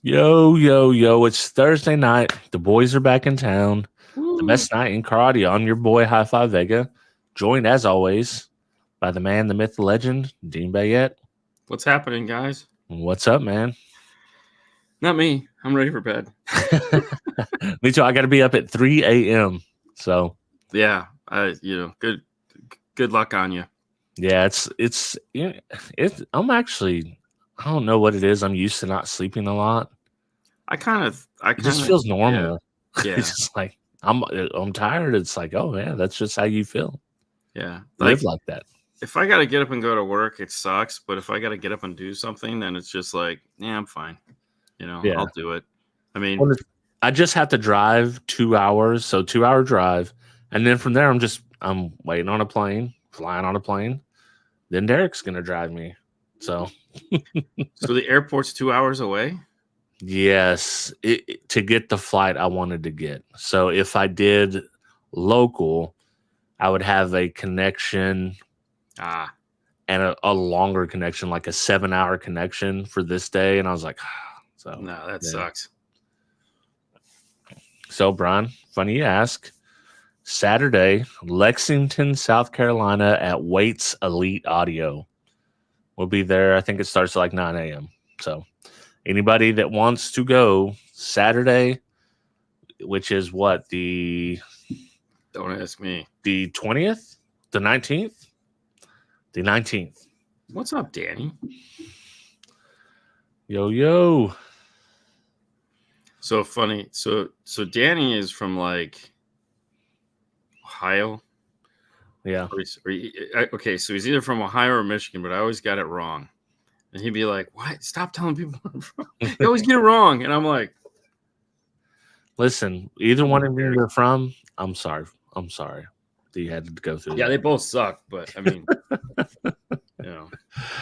Yo, yo, yo, it's Thursday night. The boys are back in town. The Woo. best night in karate. I'm your boy, High Five Vega, joined as always by the man, the myth, the legend, Dean Bayette. What's happening, guys? What's up, man? Not me. I'm ready for bed. Me too. I got to be up at 3 a.m. So, Yeah, good luck on you. yeah, I'm actually, I don't know what it is. I'm used to not sleeping a lot. It just feels normal. Yeah. It's just like, I'm tired. It's like, oh, yeah, that's just how you feel. Yeah. Live like that. If I got to get up and go to work, it sucks. But if I got to get up and do something, then it's just like, yeah, I'm fine. Yeah. I'll do it. I mean, I just have to drive 2 hours, so 2 hour drive, and then from there I'm waiting on a plane, flying on a plane. Then Derek's gonna drive me. So so the airport's 2 hours away. yes, to get the flight I wanted to get. So if I did local, I would have a connection and a longer connection, like a 7-hour connection for this day. And I was like, so no, that sucks. So, Brian, funny you ask. Saturday, Lexington, South Carolina at Waits Elite Audio. We'll be there. I think it starts at like 9 a.m. So, anybody that wants to go Saturday, which is what, don't ask me. The 20th? The 19th? The 19th. What's up, Danny? Yo, yo. So funny. So Danny is from like Ohio. Yeah. Okay, so he's either from Ohio or Michigan, but I always got it wrong. And he'd be like, "What? Stop telling people where I'm from. You always get it wrong." And I'm like, listen, either one of you are from, I'm sorry. I'm sorry that you had to go through that. They both suck, but I mean,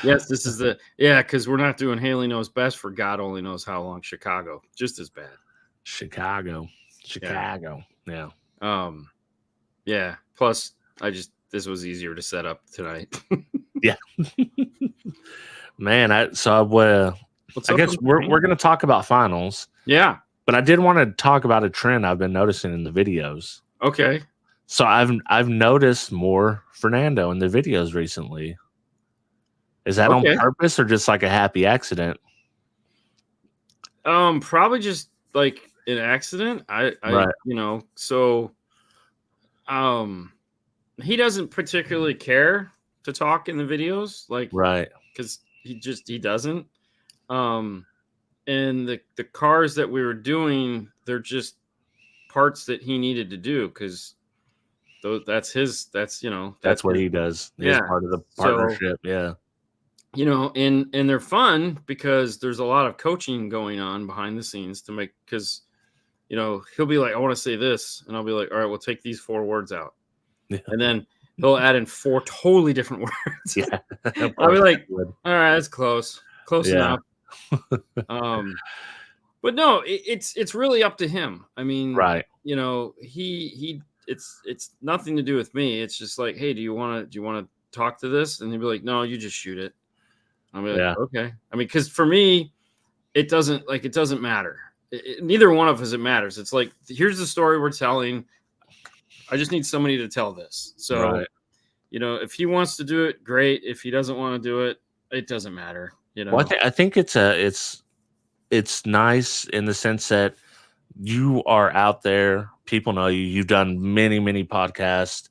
yes, this is because we're not doing Haley Knows Best for God Only Knows How Long. Chicago, just as bad. Chicago. Yeah. Yeah. Plus, this was easier to set up tonight. Yeah. Man, I guess we're going to talk about finals. Yeah. But I did want to talk about a trend I've been noticing in the videos. Okay. So I've noticed more Fernando in the videos recently. Is that on purpose or just like a happy accident? Probably just like an accident. He doesn't particularly care to talk in the videos, because he doesn't. And the cars that we were doing, they're just parts that he needed to do because that's what he does. He's part of the partnership. And they're fun because there's a lot of coaching going on behind the scenes because he'll be like, I want to say this, and I'll be like, all right, we'll take these 4 words out. Yeah. And then he'll add in 4 totally different words. Yeah. I'll be like, all right, that's close enough. But no, it's really up to him. I mean, right. It's nothing to do with me. It's just like, hey, do you want to talk to this? And he'd be like, no, you just shoot it. I'll be like, okay. I mean, because for me, it doesn't matter. Neither one of us, it matters. It's like, here's the story we're telling. I just need somebody to tell this. So, if he wants to do it, great. If he doesn't want to do it, it doesn't matter. Well, I think it's nice in the sense that you are out there. People know you. You've done many, many podcasts.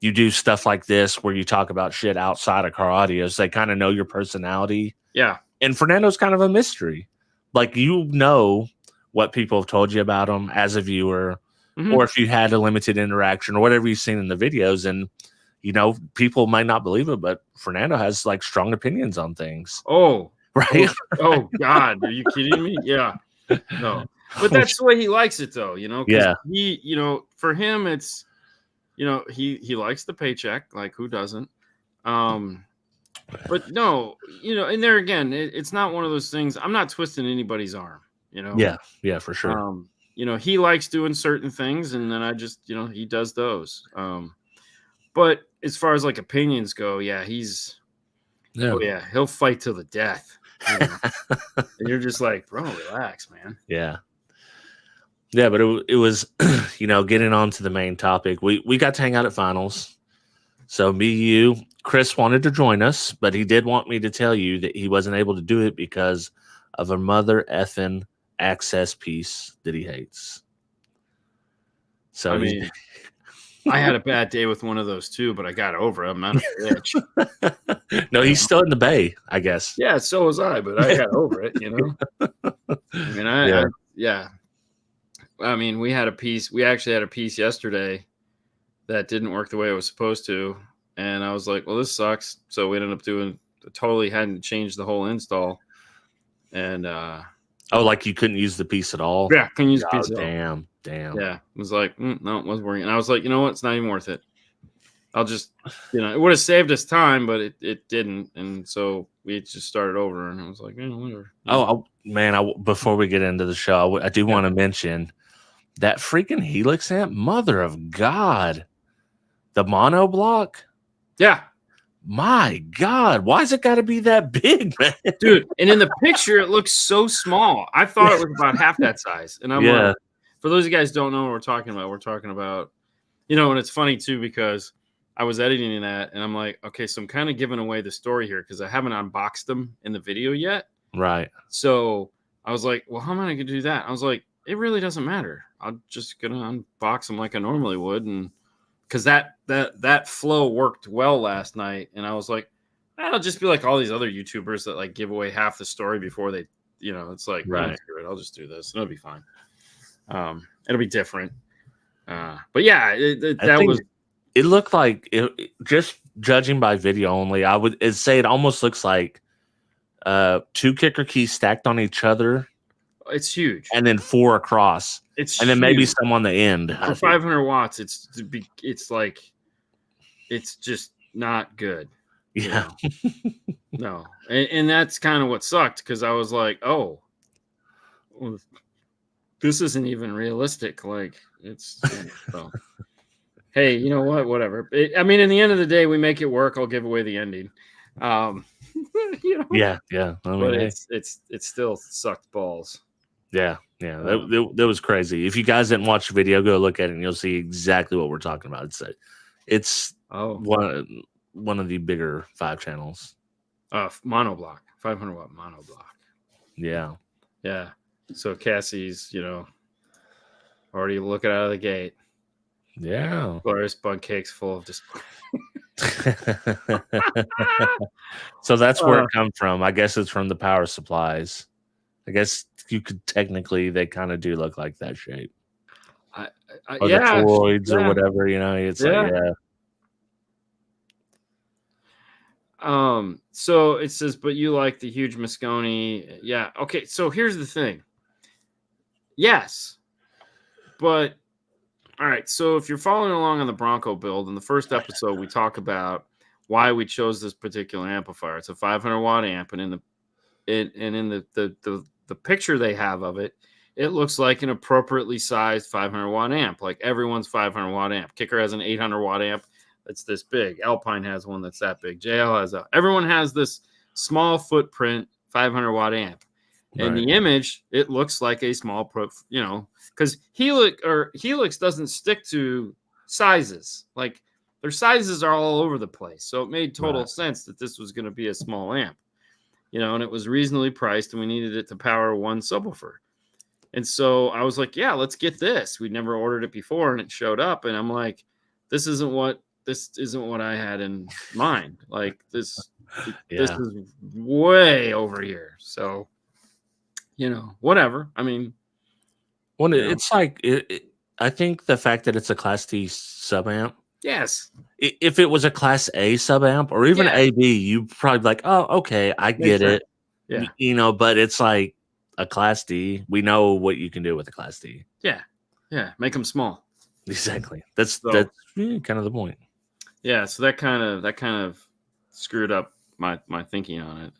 You do stuff like this where you talk about shit outside of car audios. They kind of know your personality. Yeah. And Fernando's kind of a mystery. Like, what people have told you about him as a viewer, or if you had a limited interaction or whatever you've seen in the videos. And, people might not believe it, but Fernando has like strong opinions on things. Oh, right. Oh God. Are you kidding me? Yeah. No, but that's the way he likes it though, Yeah. He, for him, it's, he likes the paycheck. Like, who doesn't? But no, and there again, it's not one of those things. I'm not twisting anybody's arm, Yeah, for sure. He likes doing certain things, and then I just, he does those. But as far as like opinions go, he'll fight to the death. And you're just like, bro, relax, man. Yeah. Yeah, but it was, getting on to the main topic. We got to hang out at finals. So me, you, Chris wanted to join us, but he did want me to tell you that he wasn't able to do it because of a mother effing access piece that he hates. So I mean, I had a bad day with one of those too, but I got over it. I'm not a bitch. No, he's still in the Bay, I guess. Yeah, so was I, but I got over it, I mean, yeah. I mean, we actually had a piece yesterday that didn't work the way it was supposed to. And I was like, well, this sucks. So we ended up totally hadn't changed the whole install. And like you couldn't use the piece at all? Yeah, couldn't use the piece at all. Damn. Yeah. It was like, no, it wasn't working. And I was like, you know what? It's not even worth it. I'll just, it would have saved us time, but it didn't. And so we just started over, and I was like, whatever. Oh, man, before we get into the show, I do want to mention that freaking Helix amp, mother of God. The mono block? Yeah. My God, why has it got to be that big, man? Dude, and in the picture, it looks so small. I thought it was about half that size. And I'm like, for those of you guys who don't know what we're talking about, and it's funny too, because I was editing that, and I'm like, okay, so I'm kind of giving away the story here because I haven't unboxed them in the video yet. Right. So I was like, well, how am I going to do that? I was like, it really doesn't matter. I'm just going to unbox them like I normally would. And because that flow worked well last night. And I was like, I'll just be like all these other YouTubers that like give away half the story before they, it's like, right. I'll just do this. It'll be fine. It'll be different. But yeah, it looked like just judging by video only, I would say it almost looks like 2 kicker keys stacked on each other. It's huge. And then 4 across. And then maybe some on the end. For 500 watts, it's like, it's just not good. Yeah. No. And that's kind of what sucked, because I was like, oh, well, this isn't even realistic. Like, it's so. Hey, you know what? Whatever. I mean, in the end of the day, we make it work. I'll give away the ending. Yeah. I mean, but it still sucked balls. Yeah. That was crazy. If you guys didn't watch the video, go look at it and you'll see exactly what we're talking about. It's one of the bigger 5 channels. Monoblock, 500 watt monoblock. Yeah. So Cassie's, already looking out of the gate. Yeah. Glorious bun cakes full of display. So that's where it comes from. I guess it's from the power supplies. I guess you could they kind of do look like that shape. Or the toroids or whatever, it's like, So it says, but you like the huge Moscone. Yeah. Okay. So here's the thing. Yes. But all right. So if you're following along on the Bronco build, in the first episode, we talk about why we chose this particular amplifier. It's a 500 watt amp, and in the picture they have of it, it looks like an appropriately sized 500 watt amp, like everyone's 500 watt amp. Kicker has an 800 watt amp that's this big. Alpine has one that's that big. JL everyone has this small footprint 500 watt amp. And the image, it looks like a small, because Helix doesn't stick to sizes. Like, their sizes are all over the place. So it made total sense that this was going to be a small amp, and it was reasonably priced, and we needed it to power one subwoofer. And so I was like, yeah, let's get this. We'd never ordered it before, and it showed up, and I'm like, this isn't what I had in mind. Like, this is way over here. So, whatever. I mean, it's like, I think the fact that it's a Class D sub amp. Yes. If it was a Class A sub amp or even AB, you'd probably be like, oh, okay, I get it. Yeah. But it's like a Class D. We know what you can do with a Class D. Yeah. Make them small. Exactly. That's kind of the point. Yeah. So that kind of screwed up my thinking on it.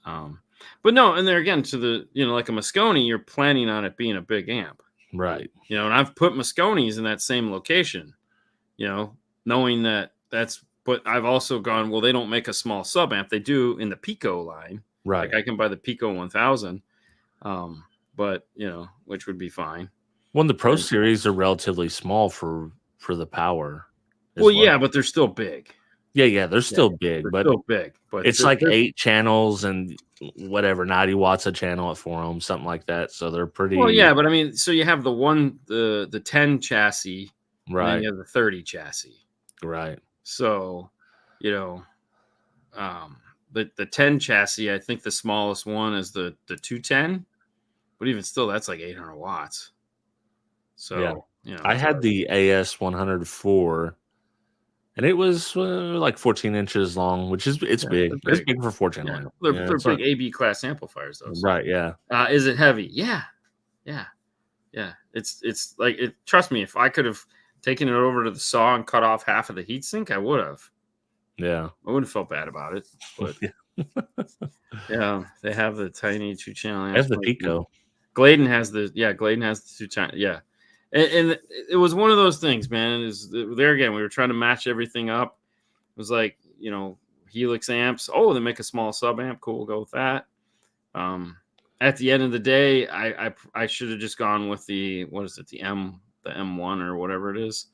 But no, and there again, to the, like a Moscone, you're planning on it being a big amp. Right. And I've put Moscones in that same location, knowing that's, but I've also gone, well, they don't make a small sub amp. They do in the Pico line. Right. Like I can buy the Pico 1000, but which would be fine. Well, the Pro Series are relatively small for the power. Well, yeah, but they're still big. Yeah, they're still big, but it's like 8 channels and whatever 90 watts a channel at 4 ohms, something like that. So they're pretty. Well, yeah, but I mean, so you have the 10 chassis, right? And then you have the 30 chassis, right? So, the 10 chassis, I think the smallest one is the 210, but even still, that's like 800 watts. So, I had the AS 104. And it was like 14 inches long, which is big. It's big for 4-channel. They're big AB class amplifiers, though. So. Right? Yeah. Is it heavy? Yeah. It's like it. Trust me, if I could have taken it over to the saw and cut off half of the heatsink, I would have. Yeah. I wouldn't have felt bad about it. But yeah, they have the tiny 2-channel. I have the Pico. Gladen has the 2-channel. Yeah. And it was one of those things, man. Is there again? We were trying to match everything up. It was like Helix amps. Oh, they make a small sub amp. Cool, we'll go with that. At the end of the day, I should have just gone with the M1 or whatever it is,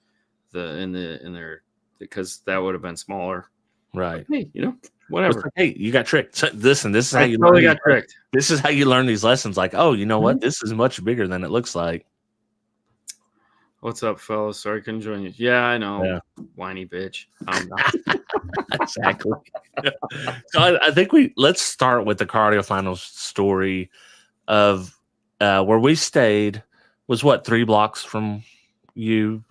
because that would have been smaller. Right. But, hey, whatever. Like, hey, you got tricked. This is how you totally got tricked. This is how you learn these lessons. Like, oh, you know what? This is much bigger than it looks like. What's up, fellas? Sorry I couldn't join you. Yeah, I know. Yeah. Whiny bitch. Exactly. So I think let's start with the cardio final story of where we stayed. Was what, 3 blocks from you?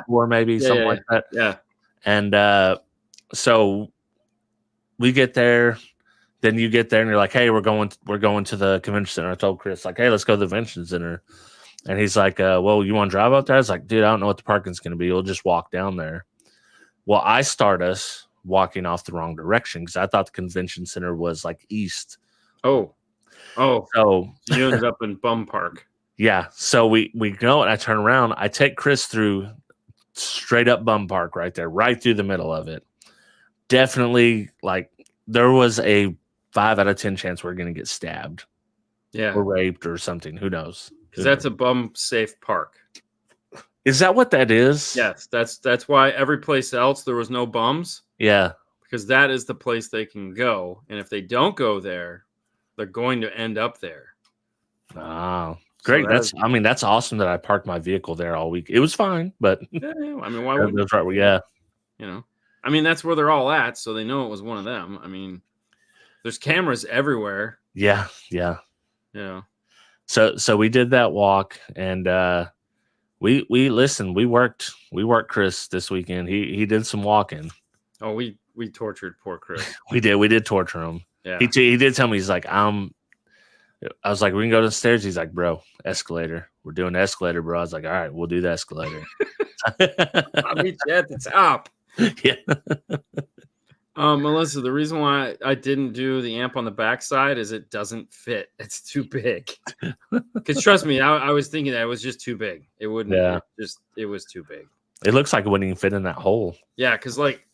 Or maybe something like that. Yeah. And so we get there. Then you get there and you're like, hey, we're going to the convention center. I told Chris, like, hey, let's go to the convention center. And he's like, well, you want to drive out there? I was like, dude, I don't know what the parking's going to be. We'll just walk down there. Well, I start us walking off the wrong direction because I thought the convention center was like east. Oh. So you ended up in Bum Park. Yeah. So we go and I turn around. I take Chris through straight up Bum Park right there, right through the middle of it. Definitely, like, there was a 5 out of 10 chance we're going to get stabbed. Yeah. Or raped or something. Who knows? Because that's a bum safe park. Is that what that is? Yes, that's why every place else there was no bums. Yeah. Because that is the place they can go. And if they don't go there, they're going to end up there. Oh, great. So that's awesome that I parked my vehicle there all week. It was fine, but yeah, I mean, why wouldn't right, yeah. I mean, that's where they're all at, so they know it was one of them. I mean, there's cameras everywhere. Yeah. So we did that walk, and we listened. We worked Chris this weekend. He did some walking. Oh, we tortured poor Chris. we did torture him. Yeah. He did tell me, he's like, I was like, we can go to the stairs. He's like, bro, escalator. We're doing the escalator, bro. I was like, all right, we'll do the escalator. I'll meet you at the top. Yeah. Melissa, the reason why I didn't do the amp on the backside is it doesn't fit. It's too big. Because trust me, I was thinking that it was just too big. It wouldn't. Yeah. It was too big. It looks like it wouldn't even fit in that hole. Yeah, because like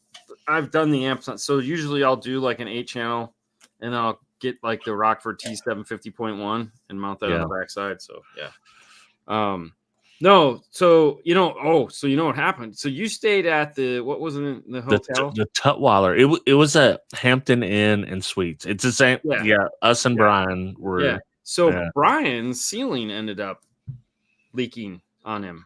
I've done the amps. So usually I'll do like an 8-channel, and I'll get like the Rockford T750.1 and mount that on the backside. So yeah. No, so so you know what happened. So you stayed at the the hotel? The Tutwiler. It was a Hampton Inn and Suites. It's the same. Yeah, us and Brian were. Yeah. So Brian's ceiling ended up leaking on him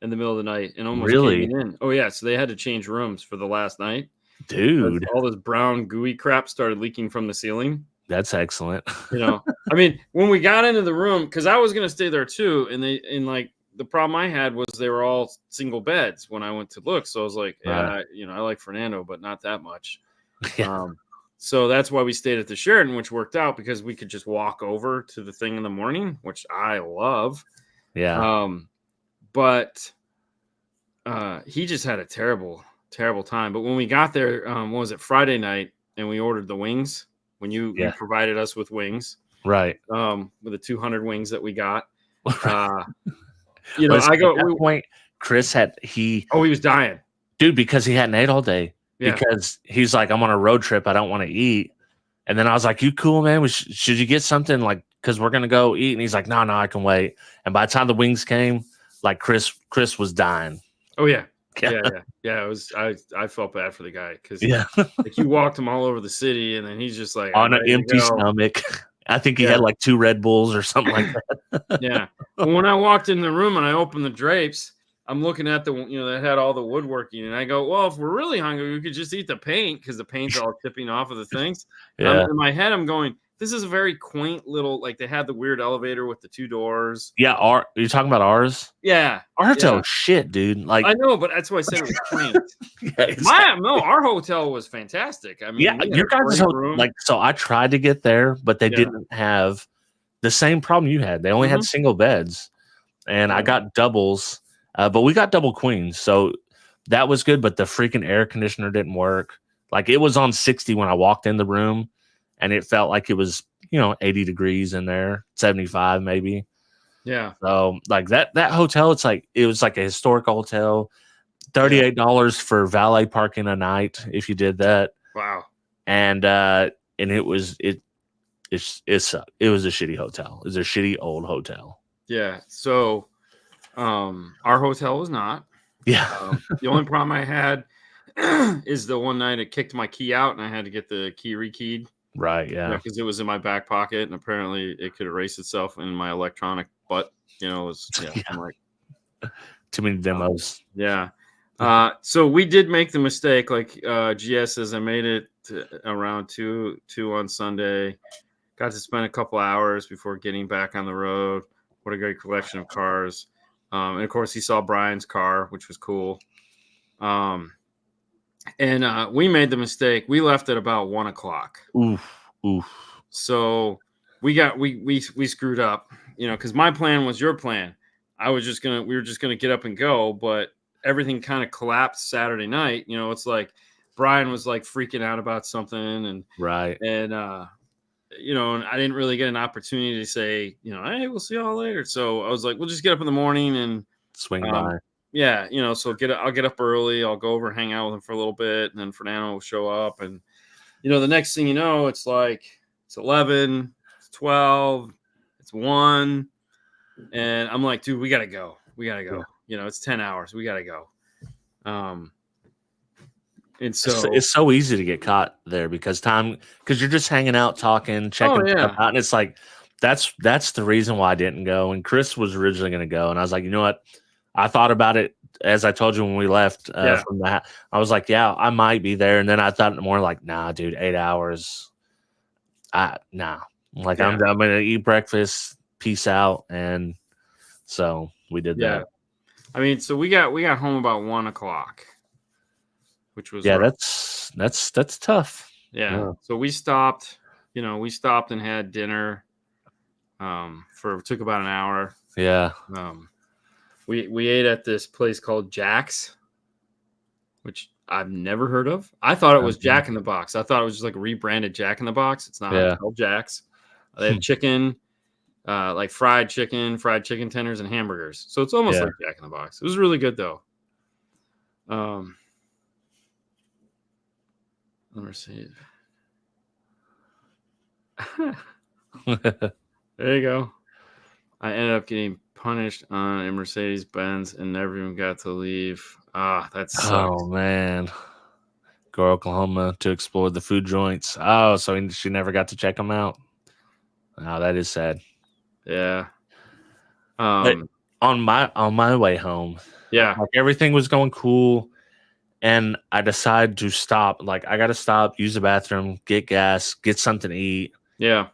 in the middle of the night and almost caving in. Oh yeah, so they had to change rooms for the last night. Dude, all this brown gooey crap started leaking from the ceiling. That's excellent. I mean, when we got into the room, because I was gonna stay there too, and like. The problem I had was they were all single beds when I went to look. So I was like, I like Fernando, but not that much. Yeah. So that's why we stayed at the Sheraton, which worked out because we could just walk over to the thing in the morning, which I love. Yeah. But he just had a terrible, terrible time. But when we got there, what was it, Friday night, and we ordered the wings when you provided us with wings. Right. With the 200 wings that we got. Point, Chris he was dying, dude, because he hadn't ate all day. Yeah. Because he's like, I'm on a road trip, I don't want to eat. And then I was like, "You cool, man? Should you get something like because we're gonna go eat?" And he's like, "No, I can wait." And by the time the wings came, like Chris was dying. Oh yeah. Yeah. It was I felt bad for the guy because Yeah, like you walked him all over the city, and then he's just like, I'm on an ready to empty go. stomach. I think he Yeah. had like 2 Red Bulls or something like that. Yeah. Well, when I walked in the room and I opened the drapes, I'm looking at the that had all the woodworking, and I go, well, if we're really hungry, we could just eat the paint because the paint's all tipping off of the things. And Yeah, in my head, I'm going, this is a very quaint little, like they had the weird elevator with the 2 doors. yeah. You're talking about ours? Yeah. Our hotel Yeah. was shit, dude. Like, I know, but that's why I said it was quaint. yeah, exactly. No, our hotel was fantastic. I mean, Yeah, we had your a guys' great room. like. So I tried to get there, but they Yeah. didn't have the same problem you had. They only had Mhm. single beds, and I Yeah. got doubles, but we got double queens, so that was good. But the freaking air conditioner didn't work. Like it was on 60 when I walked in the room, and it felt like it was 80 degrees in there, 75 maybe. Yeah. So like that hotel, it was like a historic hotel. $38 for valet parking a night if you did that. Wow. And it was a shitty hotel. It was a shitty old hotel. Yeah. So our hotel was not. Yeah. The only problem I had is the one night it kicked my key out and I had to get the key rekeyed. Right. Yeah. Because it was in my back pocket and apparently it could erase itself in my electronic butt. I'm like, too many demos. Yeah. So we did make the mistake, like GS says, I made it around 2 on Sunday. Got to spend a couple hours before getting back on the road. What a great collection of cars. And of course he saw Brian's car, which was cool. And we made the mistake. We left at about 1 o'clock. Oof. So we screwed up, because my plan was your plan. we were just gonna get up and go, but everything kind of collapsed Saturday night. It's like Brian was like freaking out about something, and right, and and I didn't really get an opportunity to say, hey, we'll see y'all later. So I was like, we'll just get up in the morning and swing by. Yeah, so I'll get up early. I'll go over and hang out with him for a little bit, and then Fernando will show up, and the next thing you know, it's like it's 11, it's 12, it's 1, and I'm like, dude, we gotta go. Yeah. It's 10 hours. We gotta go. And so it's so easy to get caught there because you're just hanging out, talking, checking stuff out, and it's like that's the reason why I didn't go. And Chris was originally going to go, and I was like, you know what? I thought about it as I told you when we left from that. I was like, yeah, I might be there, and then I thought more like, nah, dude, 8 hours. Nah. Like I'm gonna eat breakfast, peace out, and so we did that. I mean, so we got home about 1 o'clock. Which was rough. That's tough. Yeah. So we stopped and had dinner. Took about an hour. Yeah. We ate at this place called Jack's, which I've never heard of. I thought it was Jack in the Box. I thought it was just like a rebranded Jack in the Box. It's not. It's called Jack's. They have chicken, like fried chicken tenders, and hamburgers. So it's almost like Jack in the Box. It was really good though. Let me see. There you go. I ended up getting punished on a Mercedes-Benz and never even got to leave. That sucks. Oh man. Go to Oklahoma to explore the food joints. Oh, so she never got to check them out. Oh, that is sad. Yeah. But on my way home, like everything was going cool. And I decided to stop. Like, I got to stop, use the bathroom, get gas, get something to eat. Yeah.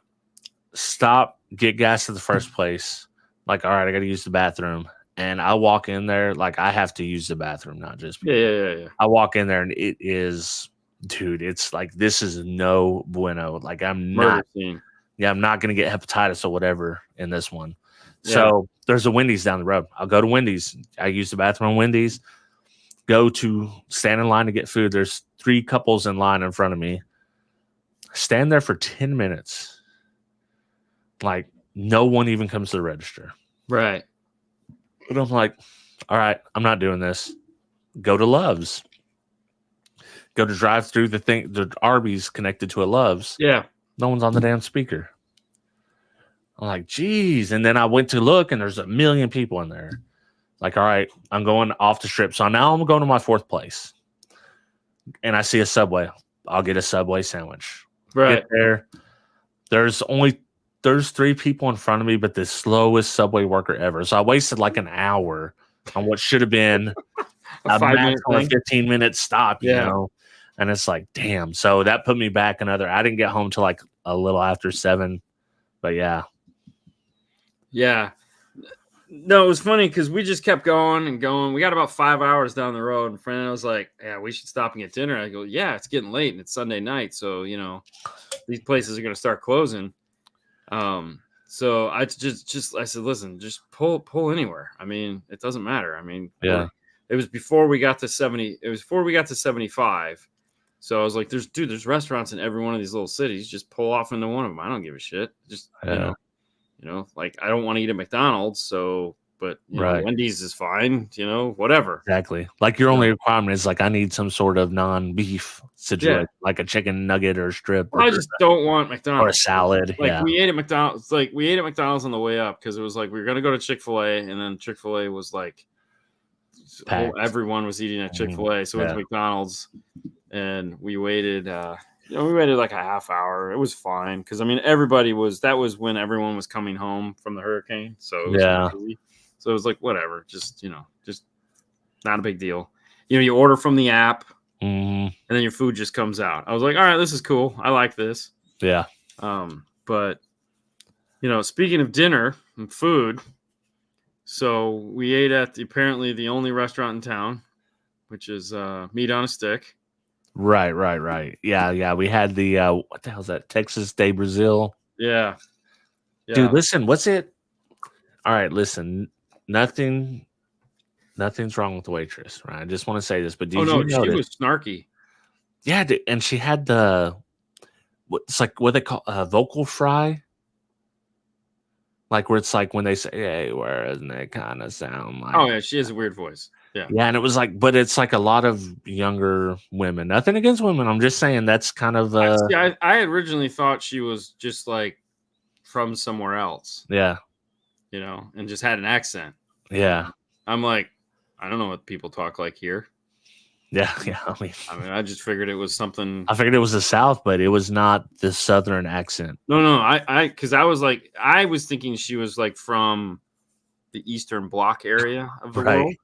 Stop, get gas to the first place. Like, all right, I got to use the bathroom. And I walk in there, like, I have to use the bathroom, not just people. Yeah. I walk in there, and it is, dude, it's like, this is no bueno. Like, I'm not going to get hepatitis or whatever in this one. Yeah. So there's a Wendy's down the road. I'll go to Wendy's. I use the bathroom at Wendy's. Go to stand in line to get food. There's 3 couples in line in front of me. Stand there for 10 minutes. Like, no one even comes to the register. Right. And I'm like, all right, I'm not doing this. Go to Love's. Go to drive through the Arby's connected to a Love's. Yeah. No one's on the damn speaker. I'm like, geez. And then I went to look, and there's a million people in there. Like, all right, I'm going off the strip. So now I'm going to my fourth place. And I see a Subway. I'll get a Subway sandwich. Right. Get there. There's 3 people in front of me, but the slowest Subway worker ever. So I wasted like an hour on what should have been a 15-minute stop, you know? And it's like, damn. So that put me back another. I didn't get home till like a little after 7. But yeah. Yeah. No, it was funny because we just kept going and going. We got about 5 hours down the road, and Fernando was like, yeah, we should stop and get dinner. I go, yeah, it's getting late, and it's Sunday night. So, you know, these places are going to start closing. So I just I said, listen, just pull anywhere. I mean, it doesn't matter. I mean, yeah, it was before we got to 70. It was before we got to 75. So I was like, there's restaurants in every one of these little cities. Just pull off into one of them. I don't give a shit. Just, you know, like I don't want to eat at McDonald's. So, but you know, Wendy's is fine, you know, whatever. Exactly. Like your only requirement is like, I need some sort of non-beef situation, like a chicken nugget or strip. Well, I just don't want McDonald's or a salad. Like we ate at McDonald's. Like we ate at McDonald's on the way up because it was like we were gonna go to Chick-fil-A, and then Chick-fil-A was like everyone was eating at Chick-fil-A, so we went to McDonald's, and we waited. You know, we waited like a half hour. It was fine because I mean, that was when everyone was coming home from the hurricane, so it was crazy. So it was like whatever, just you know, just not a big deal. You know, you order from the app. And then your food just comes out. I was like, all right, this is cool. I like this. Yeah. But you know, speaking of dinner and food, so we ate at apparently the only restaurant in town, which is Meat on a Stick. Right. Yeah. We had the what the hell is that? Texas de Brazil. Yeah. Dude, listen, what's it? All right, listen, nothing's wrong with the waitress, right? I just want to say this, but did you know she was snarky. Yeah, and she had it's like what they call vocal fry, like where it's like when they say, "Hey, where doesn't it kind of sound like?" Oh yeah, she has a weird voice. Yeah, and it was like, but it's like a lot of younger women. Nothing against women. I'm just saying that's kind of. I originally thought she was just like from somewhere else. Yeah, you know, and just had an accent. Yeah, I'm like, I don't know what people talk like here. Yeah. I mean, I just figured it was something. I figured it was the South, but it was not the Southern accent. No, because I was thinking she was like from the Eastern Bloc area of the world.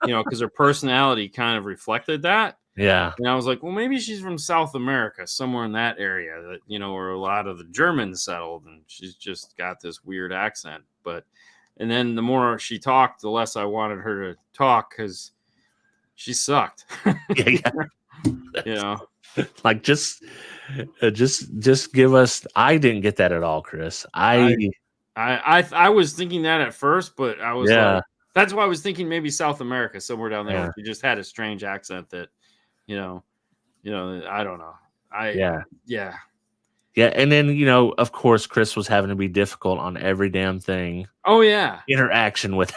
You know, because her personality kind of reflected that. Yeah. And I was like, well, maybe she's from South America, somewhere in that area that, you know, where a lot of the Germans settled, and she's just got this weird accent. And then the more she talked, the less I wanted her to talk because she sucked. Yeah. You know, like just give us. I didn't get that at all, Chris. I was thinking that at first, but I was like, that's why I was thinking maybe South America, somewhere down there. She just had a strange accent that, you know, I don't know. Yeah, and then, you know, of course, Chris was having to be difficult on every damn thing. Oh, yeah. Interaction with.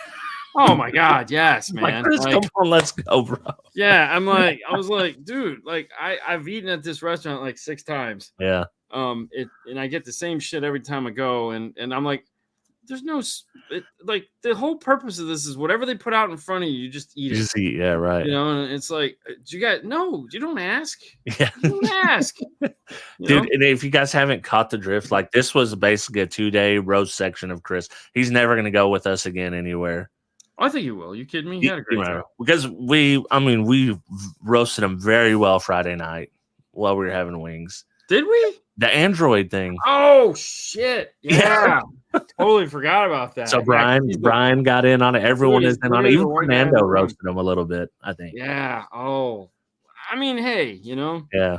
Oh, my God. Yes, man. Like, Chris, come on, let's go, bro. Yeah, I was like, dude, like, I've eaten at this restaurant like 6 times. Yeah. And I get the same shit every time I go. And I'm like, there's no, like, the whole purpose of this is whatever they put out in front of you, you just eat it. Just eat, yeah, right. You know, and it's like, you don't ask. Yeah. You don't ask. Dude, and if you guys haven't caught the drift, like this was basically a 2-day roast section of Chris. He's never going to go with us again anywhere. I think you will. You kidding me? He had a great time. Because we roasted him very well Friday night while we were having wings. Did we? The Android thing. Oh, shit. Yeah. Totally forgot about that. So Brian got in on it. Everyone is in on it. Even Fernando roasted him a little bit, I think. Yeah. Oh. I mean, hey, you know. Yeah.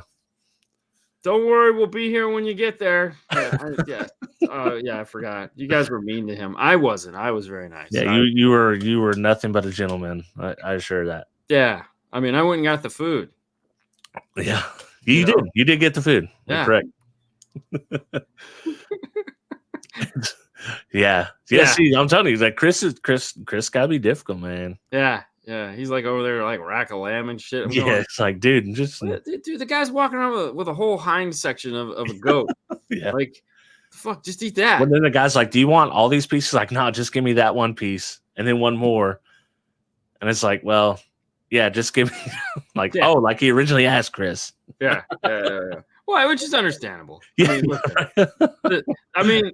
Don't worry, we'll be here when you get there. Yeah. I forgot. You guys were mean to him. I wasn't. I was very nice. Yeah, you were nothing but a gentleman. I assure that. Yeah. I mean, I went and got the food. Yeah. You did. You did get the food. Yeah. Correct. Yeah. See, I'm telling you, that Chris gotta be difficult, man. Yeah. Yeah, he's like over there like rack of lamb and shit. I'm Yeah, going, it's like, dude, just dude, the guy's walking around with a whole hind section of a goat. yeah. Like, fuck, just eat that. Well, then the guy's like, do you want all these pieces? Like, no, just give me that one piece and then one more. And it's like, well, yeah, just give me like, Yeah. oh, like he originally asked Chris. Yeah. Well, which is understandable. Yeah. I mean, listen, I mean,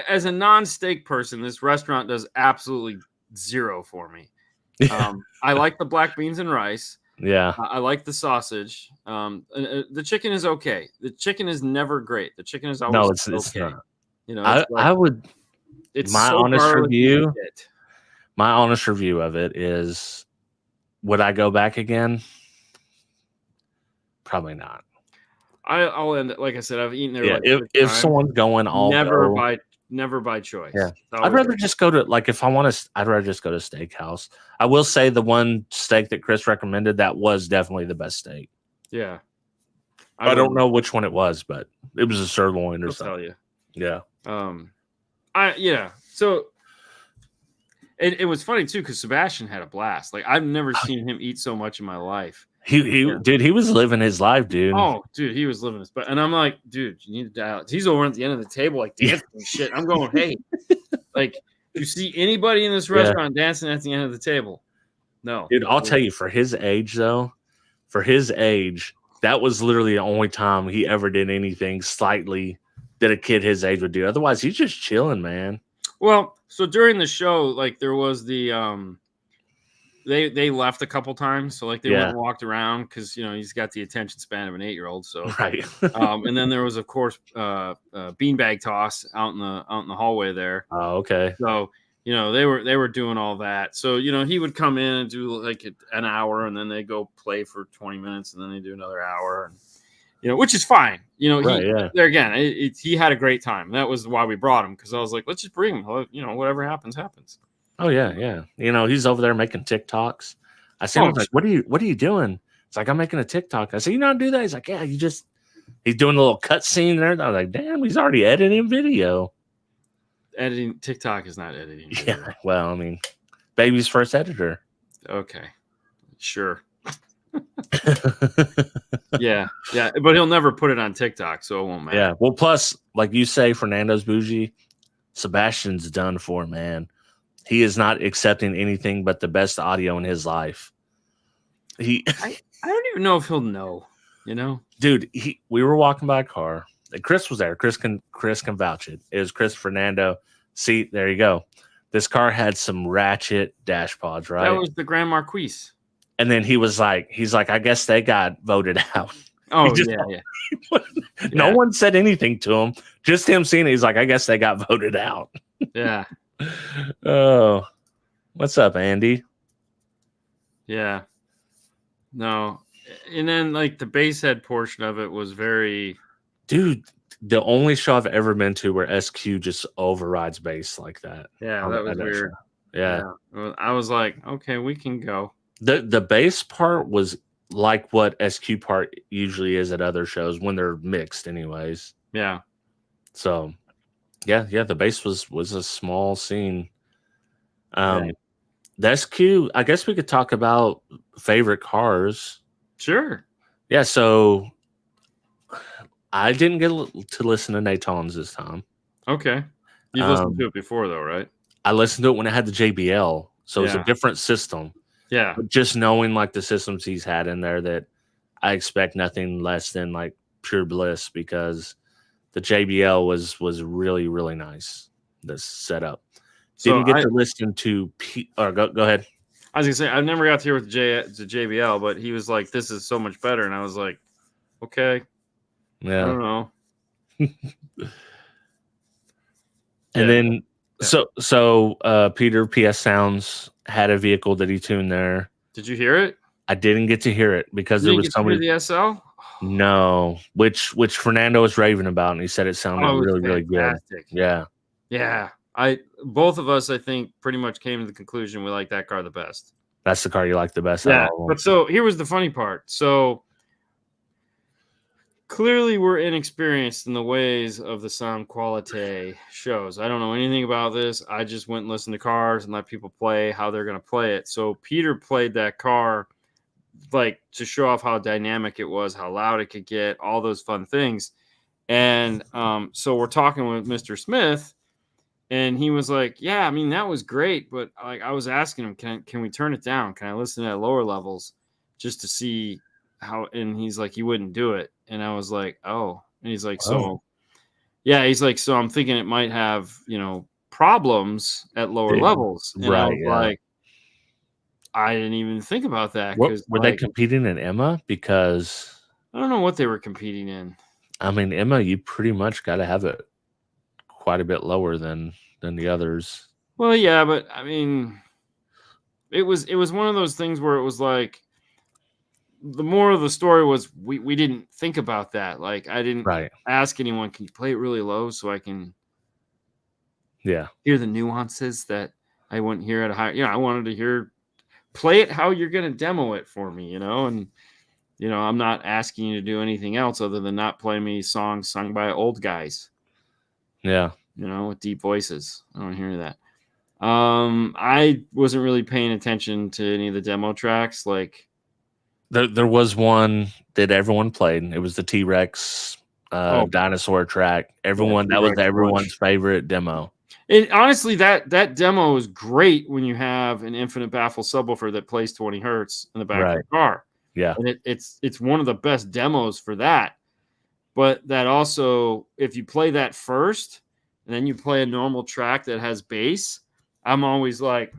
as a non-steak person, this restaurant does absolutely zero for me. I like the black beans and rice. Yeah. I like the sausage. The chicken is okay. The chicken is never great. The chicken is always it's okay. not. You know, it's I would. it's my so honest garlicky review. shit. My honest review of it is, would I go back again? Probably not. I'll end it. Like I said, I've eaten there. Yeah, like if someone's going, I'll go. Never by choice. Yeah, I'd rather just go to, like, if I want to, I'd rather just go to steakhouse. I will say the one steak that Chris recommended, that was definitely the best steak. Yeah, I don't know which one it was, but it was a sirloin or I'll something. tell you. Yeah. So it was funny too because Sebastian had a blast. Like I've never seen him eat so much in my life. Dude, he was living his life, dude. Oh, dude, he was living his best. And I'm like, dude, you need to dial it. He's over at the end of the table, like dancing and shit. I'm going, hey, like, do you see anybody in this restaurant dancing at the end of the table? No. Dude, I'll tell you, for his age, though, that was literally the only time he ever did anything slightly that a kid his age would do. Otherwise, he's just chilling, man. Well, so during the show, like there was the they left a couple times, so like they went and walked around because he's got the attention span of an 8-year-old. So right. And then there was, of course, beanbag toss out in the hallway there. Oh, okay. So they were doing all that. So he would come in and do like an hour, and then they go play for 20 minutes, and then they do another hour, and which is fine. There again, he had a great time. That was why we brought him, because I was like, let's just bring him. Whatever happens, happens. Oh yeah. He's over there making TikToks. I see him like, what are you doing? It's like, I'm making a TikTok. I said, you know how to do that? He's like, yeah, he's doing a little cut scene there. I was like, damn, he's already editing video. Editing TikTok is not editing video. Yeah, well, I mean, baby's first editor. Okay, sure. yeah, but he'll never put it on TikTok, so it won't matter. Yeah, well, plus, like you say, Fernando's bougie. Sebastian's done for, man. He is not accepting anything but the best audio in his life. I don't even know if he'll know. Dude, we were walking by a car. Chris was there. Chris can vouch it. It was Chris, Fernando. See, there you go. This car had some ratchet dash pods, right? That was the Grand Marquis. And then he's like, I guess they got voted out. Oh, yeah. No one said anything to him. Just him seeing it. He's like, I guess they got voted out. Yeah. Oh, what's up, Andy? Yeah. No. And then, like, the bass head portion of it was very... Dude, the only show I've ever been to where SQ just overrides bass like that. Yeah, that was weird. Yeah. I was like, okay, we can go. The bass part was like what SQ part usually is at other shows when they're mixed anyways. Yeah. So, yeah, the bass was a small scene. The SQ, I guess we could talk about favorite cars. Sure. Yeah, so I didn't get to listen to Nathan's this time. Okay. You've listened to it before, though, right? I listened to it when it had the JBL, so it's a different system. Yeah. But just knowing like the systems he's had in there, that I expect nothing less than like pure bliss, because the JBL was really, really nice. This setup. Didn't get to listen to go ahead. I was gonna say I've never got to hear with the JBL, but he was like, "This is so much better," and I was like, "Okay, yeah, I don't know." And then so Peter PS Sounds had a vehicle that he tuned there. Did you hear it? I didn't get to hear it because there was somebody. The SL? No, which Fernando was raving about, and he said it sounded really, really good. Yeah. Both of us, I think, pretty much came to the conclusion we like that car the best. That's the car you like the best. Yeah. But so here was the funny part. So clearly we're inexperienced in the ways of the sound quality shows. I don't know anything about this. I just went and listened to cars and let people play how they're going to play it. So Peter played that car like to show off how dynamic it was, how loud it could get, all those fun things. And so we're talking with Mr. Smith, and he was like, "Yeah, I mean that was great, but like I was asking him, can we turn it down? Can I listen at lower levels just to see how?" And he's like, he wouldn't do it. And I was like, "Oh." And he's like, Oh, "So yeah," he's like, "So I'm thinking it might have problems at lower levels." And I right. was Yeah. like, I didn't even think about that What because were they competing in Emma? Because I don't know what they were competing in. I mean, Emma, you pretty much got to have it quite a bit lower than the others. Well, yeah, but I mean, it was one of those things where it was like the moral of the story was we didn't think about that. Like I didn't Right. ask anyone, can you play it really low so I can Yeah. hear the nuances that I wouldn't hear at a high. I wanted to hear play it how you're going to demo it for me, and I'm not asking you to do anything else other than not play me songs sung by old guys, Yeah. with deep voices. I don't hear that. I wasn't really paying attention to any of the demo tracks. Like There was one that everyone played. It was the T-Rex dinosaur track. Everyone that was T-Rex everyone's favorite demo. Honestly, that demo is great when you have an infinite baffle subwoofer that plays 20 hertz in the back of Right. the car. Yeah. And it's one of the best demos for that. But that also, if you play that first and then you play a normal track that has bass, I'm always like,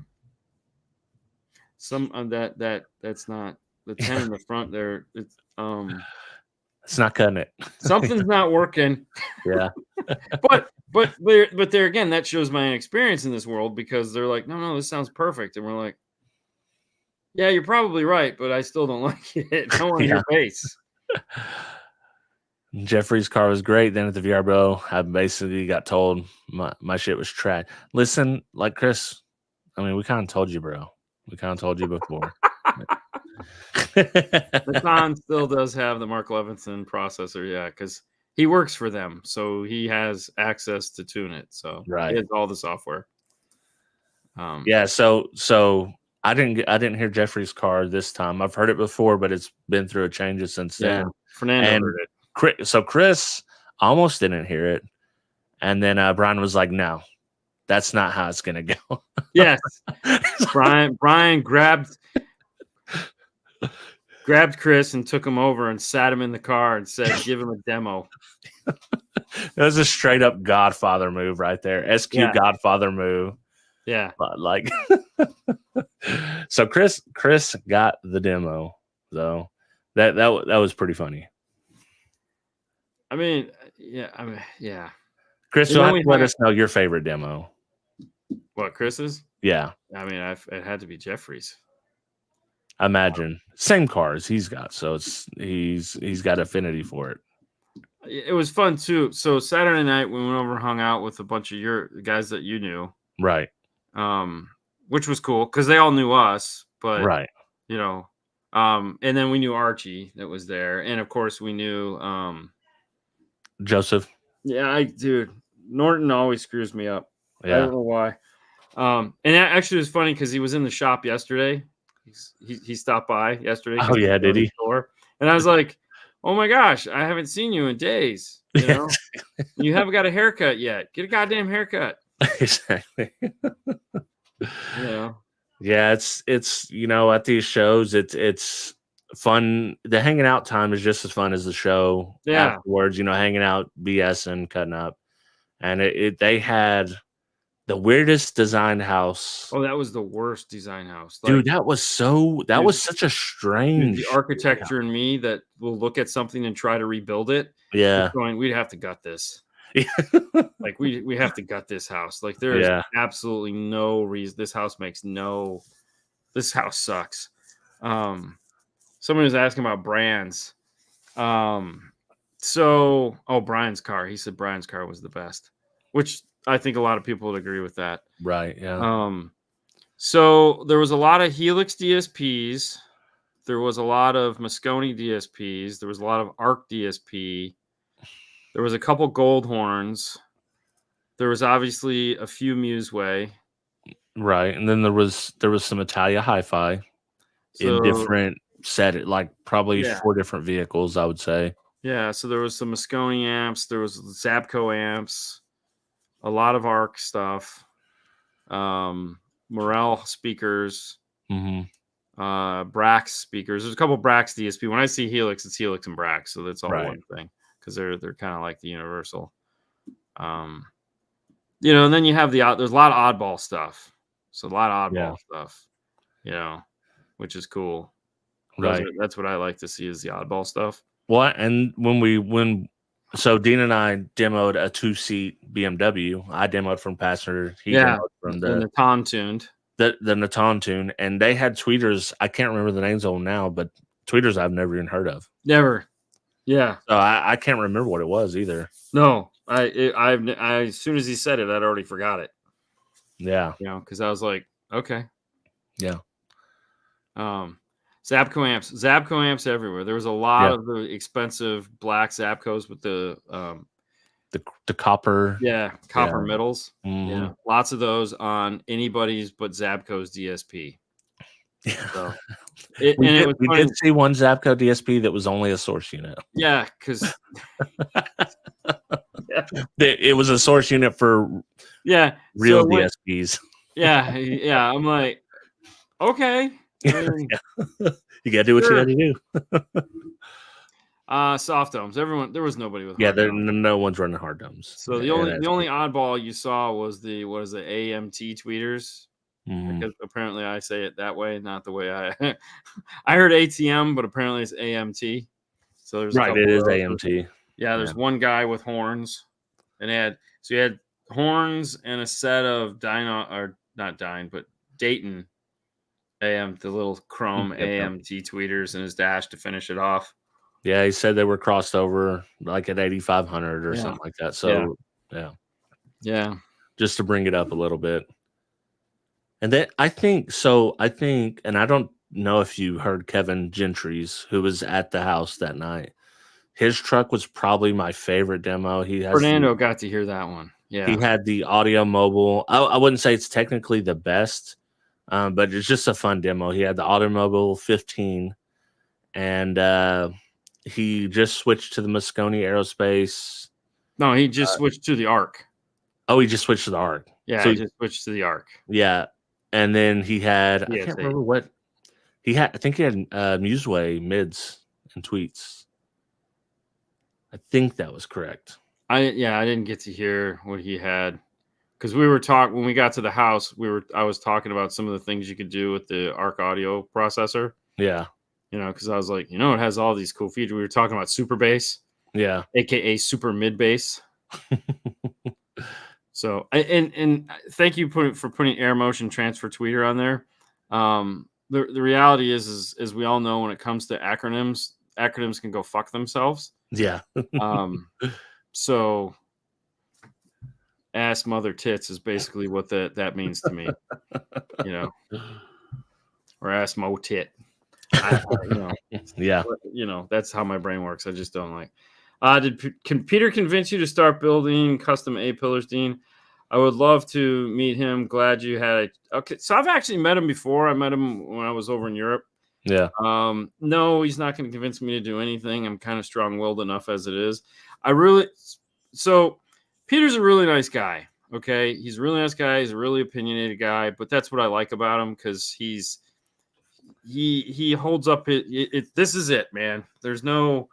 that's not the 10 in the front there. It's not cutting it. Something's not working. Yeah. But there again, that shows my inexperience in this world, because they're like, no, this sounds perfect. And we're like, yeah, you're probably right, but I still don't like it. I want to hear bass. Jeffrey's car was great. Then at the VRBO, I basically got told my shit was trash. Listen, like Chris, I mean, we kind of told you, bro. We kind of told you before. Matan still does have the Mark Levinson processor, yeah, because he works for them, so he has access to tune it. So Right. he has all the software. Yeah, so I didn't hear Jeffrey's car this time. I've heard it before, but it's been through a changes since then. Fernando heard it. So Chris almost didn't hear it, and then Brian was like, "No, that's not how it's gonna go." Yes, Brian grabbed Chris and took him over and sat him in the car and said, "Give him a demo." It was a straight up Godfather move right there. SQ Godfather move. Yeah. But like, so Chris got the demo, though. That was pretty funny. I mean, yeah. Chris, you'll have to let us know your favorite demo. What, Chris's? Yeah. I mean, it had to be Jeffrey's. I imagine same cars he's got, so he's got affinity for it. It was fun too. So Saturday night we went over and hung out with a bunch of your guys that you knew, right? Which was cool because they all knew us, but right, and then we knew Archie that was there, and of course we knew Joseph. Yeah, dude, Norton always screws me up. Yeah. I don't know why. And that actually was funny because he was in the shop yesterday. He stopped by yesterday. Oh yeah, did he? Store. And I was like, "Oh my gosh, I haven't seen you in days. You haven't got a haircut yet. Get a goddamn haircut." Exactly. Yeah, it's at these shows it's fun. The hanging out time is just as fun as the show afterwards. Hanging out, BSing, cutting up, and they had the weirdest design house. Oh, that was the worst design house, dude. That was such a strange. The architecture in me that will look at something and try to rebuild it. Yeah, we'd have to gut this. Like we have to gut this house. Like there is absolutely no reason. This house sucks. Someone was asking about brands. Brian's car. He said Brian's car was the best, which I think a lot of people would agree with that. Right. Yeah. So there was a lot of Helix DSPs. there was a lot of Moscone DSPs. There was a lot of ARC DSP. There was a couple gold horns. There was obviously a few Museway. Right. And then there was some Italia hi-fi in different set, like probably 4 different vehicles, I would say. Yeah, so there was some Moscone amps, there was Zabco amps, a lot of ARC stuff, Morel speakers, Brax speakers. There's a couple Brax DSP. When I see Helix, it's Helix and Brax, so that's all one thing because they're kind of like the universal. And then you have there's a lot of oddball stuff. So a lot of oddball stuff, which is cool. Right. That's what I like to see is the oddball stuff. Well, and so Dean and I demoed a 2-seat BMW. I demoed from passenger. He demoed from the Natan tuned. The Natan tune, and they had tweeters. I can't remember the names of them now, but tweeters I've never even heard of. Never. Yeah. So I can't remember what it was either. No, I as soon as he said it, I'd already forgot it. Yeah. Because I was like, okay. Yeah. Zabco amps everywhere. There was a lot of the expensive black Zabcos with the copper. Copper middles. Mm-hmm. Yeah. Lots of those on anybody's but Zabco's DSP. Yeah. So, we did see one Zabco DSP that was only a source unit. Yeah, because it was a source unit for real DSPs. Yeah. I'm like, okay. You gotta do what you gotta do. Soft domes. There was nobody with no one's running hard domes. So the only oddball you saw was the AMT tweeters. Because apparently I say it that way, not the way I heard ATM, but apparently it's AMT. So there's it is AMT. Yeah, there's one guy with horns, and you had horns and a set of Dayton AM, the little chrome AMT tweeters in his dash to finish it off. Yeah, he said they were crossed over like at 8,500 or something like that. So yeah, just to bring it up a little bit. And then I think, and I don't know if you heard Kevin Gentry's, who was at the house that night. His truck was probably my favorite demo. Fernando got to hear that one. Yeah, he had the audio mobile. I wouldn't say it's technically the best, but it's just a fun demo. He had the audio mobile 15, and he just switched to the Moscone Aerospace. No, he just switched to the ARC. Oh, he just switched to the ARC. Yeah, he just switched to the ARC. Yeah. And then he had, I can't remember what he had. I think he had Museway mids and tweets. I think that was correct. I didn't get to hear what he had because we were talking when we got to the house. I was talking about some of the things you could do with the ARC audio processor. Yeah, because I was like, it has all these cool features. We were talking about super bass. Yeah, aka super mid bass. So, and thank you for putting air motion transfer tweeter on there. The reality is as we all know, when it comes to acronyms can go fuck themselves. Yeah. So ass mother tits is basically what that means to me, or ass mo tit. Yeah. That's how my brain works. I just don't like. Can Peter convince you to start building custom A pillars, Dean? I would love to meet him. Glad you had okay. So I've actually met him before. I met him when I was over in Europe. Yeah. No, he's not going to convince me to do anything. I'm kind of strong-willed enough as it is. So Peter's a really nice guy. Okay. He's a really nice guy. He's a really opinionated guy, but that's what I like about him. Cause he holds up this is it, man. There's no,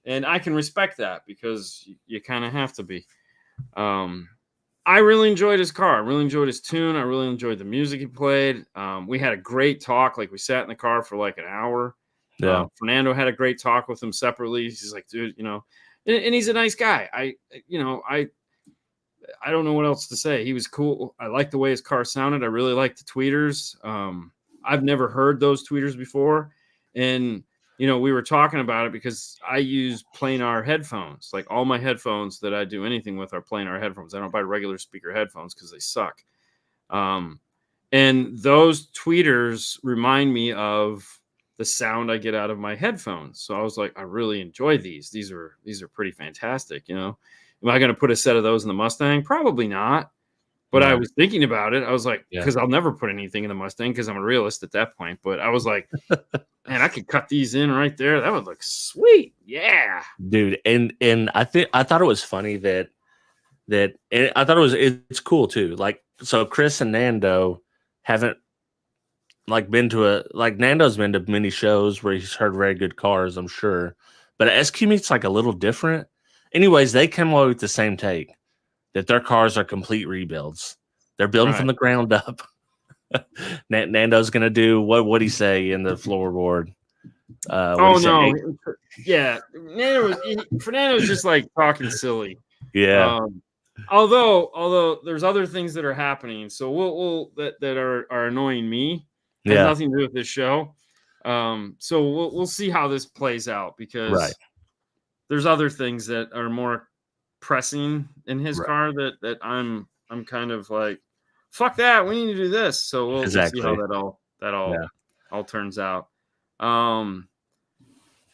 and I can respect that because you kind of have to be. I really enjoyed his car. I really enjoyed his tune. I really enjoyed the music he played. We had a great talk. Like we sat in the car for like an hour. Yeah. Fernando had a great talk with him separately. He's like, dude, and he's a nice guy. I don't know what else to say. He was cool. I liked the way his car sounded. I really liked the tweeters. I've never heard those tweeters before. And, we were talking about it because I use planar headphones. Like all my headphones that I do anything with are planar headphones. I don't buy regular speaker headphones because they suck. And those tweeters remind me of the sound I get out of my headphones. So I was like, I really enjoy these. These are pretty fantastic. Am I going to put a set of those in the Mustang? Probably not. But I Right. was thinking about it. I was like, Yeah. because I'll never put anything in the Mustang because I'm a realist at that point. But I was like, man, I could cut these in right there. That would look sweet. Yeah. Dude. And I thought it was funny that and I thought it's cool too. Like, so Chris and Nando haven't like been to Nando's been to many shows where he's heard very good cars, I'm sure. But SQ Meet's like a little different. Anyways, they came away with the same take that their cars are complete rebuilds. They're building from the ground up. Nando's gonna do what he say in the floorboard. Oh no, yeah. Fernando's just like talking silly. Yeah. Although there's other things that are happening, so we'll that are annoying me. Has nothing to do with this show. So we'll see how this plays out because there's other things that are more pressing in his car that I'm kind of like, fuck that, we need to do this. So we'll see how that all turns out. There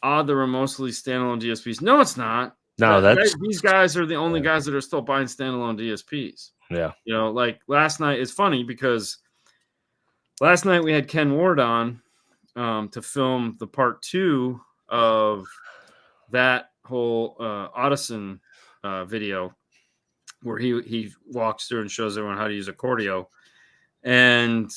were mostly standalone DSPs. No, it's not. No, these guys are the only guys that are still buying standalone DSPs. Yeah. Like last night, it's funny because last night we had Ken Ward on to film the part 2 of that whole Audison video where he walks through and shows everyone how to use a Cordio. And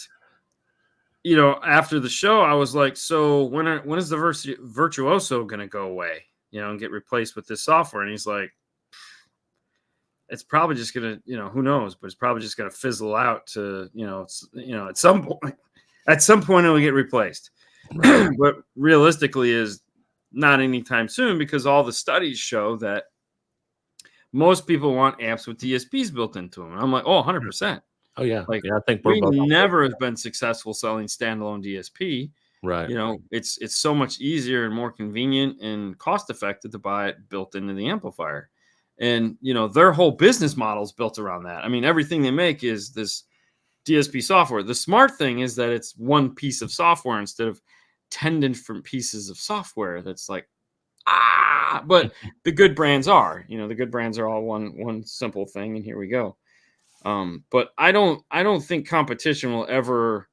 after the show, I was like, so when is the Virtuoso going to go away, and get replaced with this software? And he's like, it's probably just going to, who knows, but it's probably just going to fizzle out to, at some point it'll get replaced. Right. But realistically is not anytime soon, because all the studies show that most people want amps with DSPs built into them. And I'm like, 100%. Oh yeah, I think we never have been successful selling standalone DSP. Right. It's so much easier and more convenient and cost effective to buy it built into the amplifier. And their whole business model is built around that. I mean, everything they make is this DSP software. The smart thing is that it's one piece of software instead of 10 different pieces of software. That's like, but the good brands are, the good brands are all one simple thing. And here we go. But I don't think competition will ever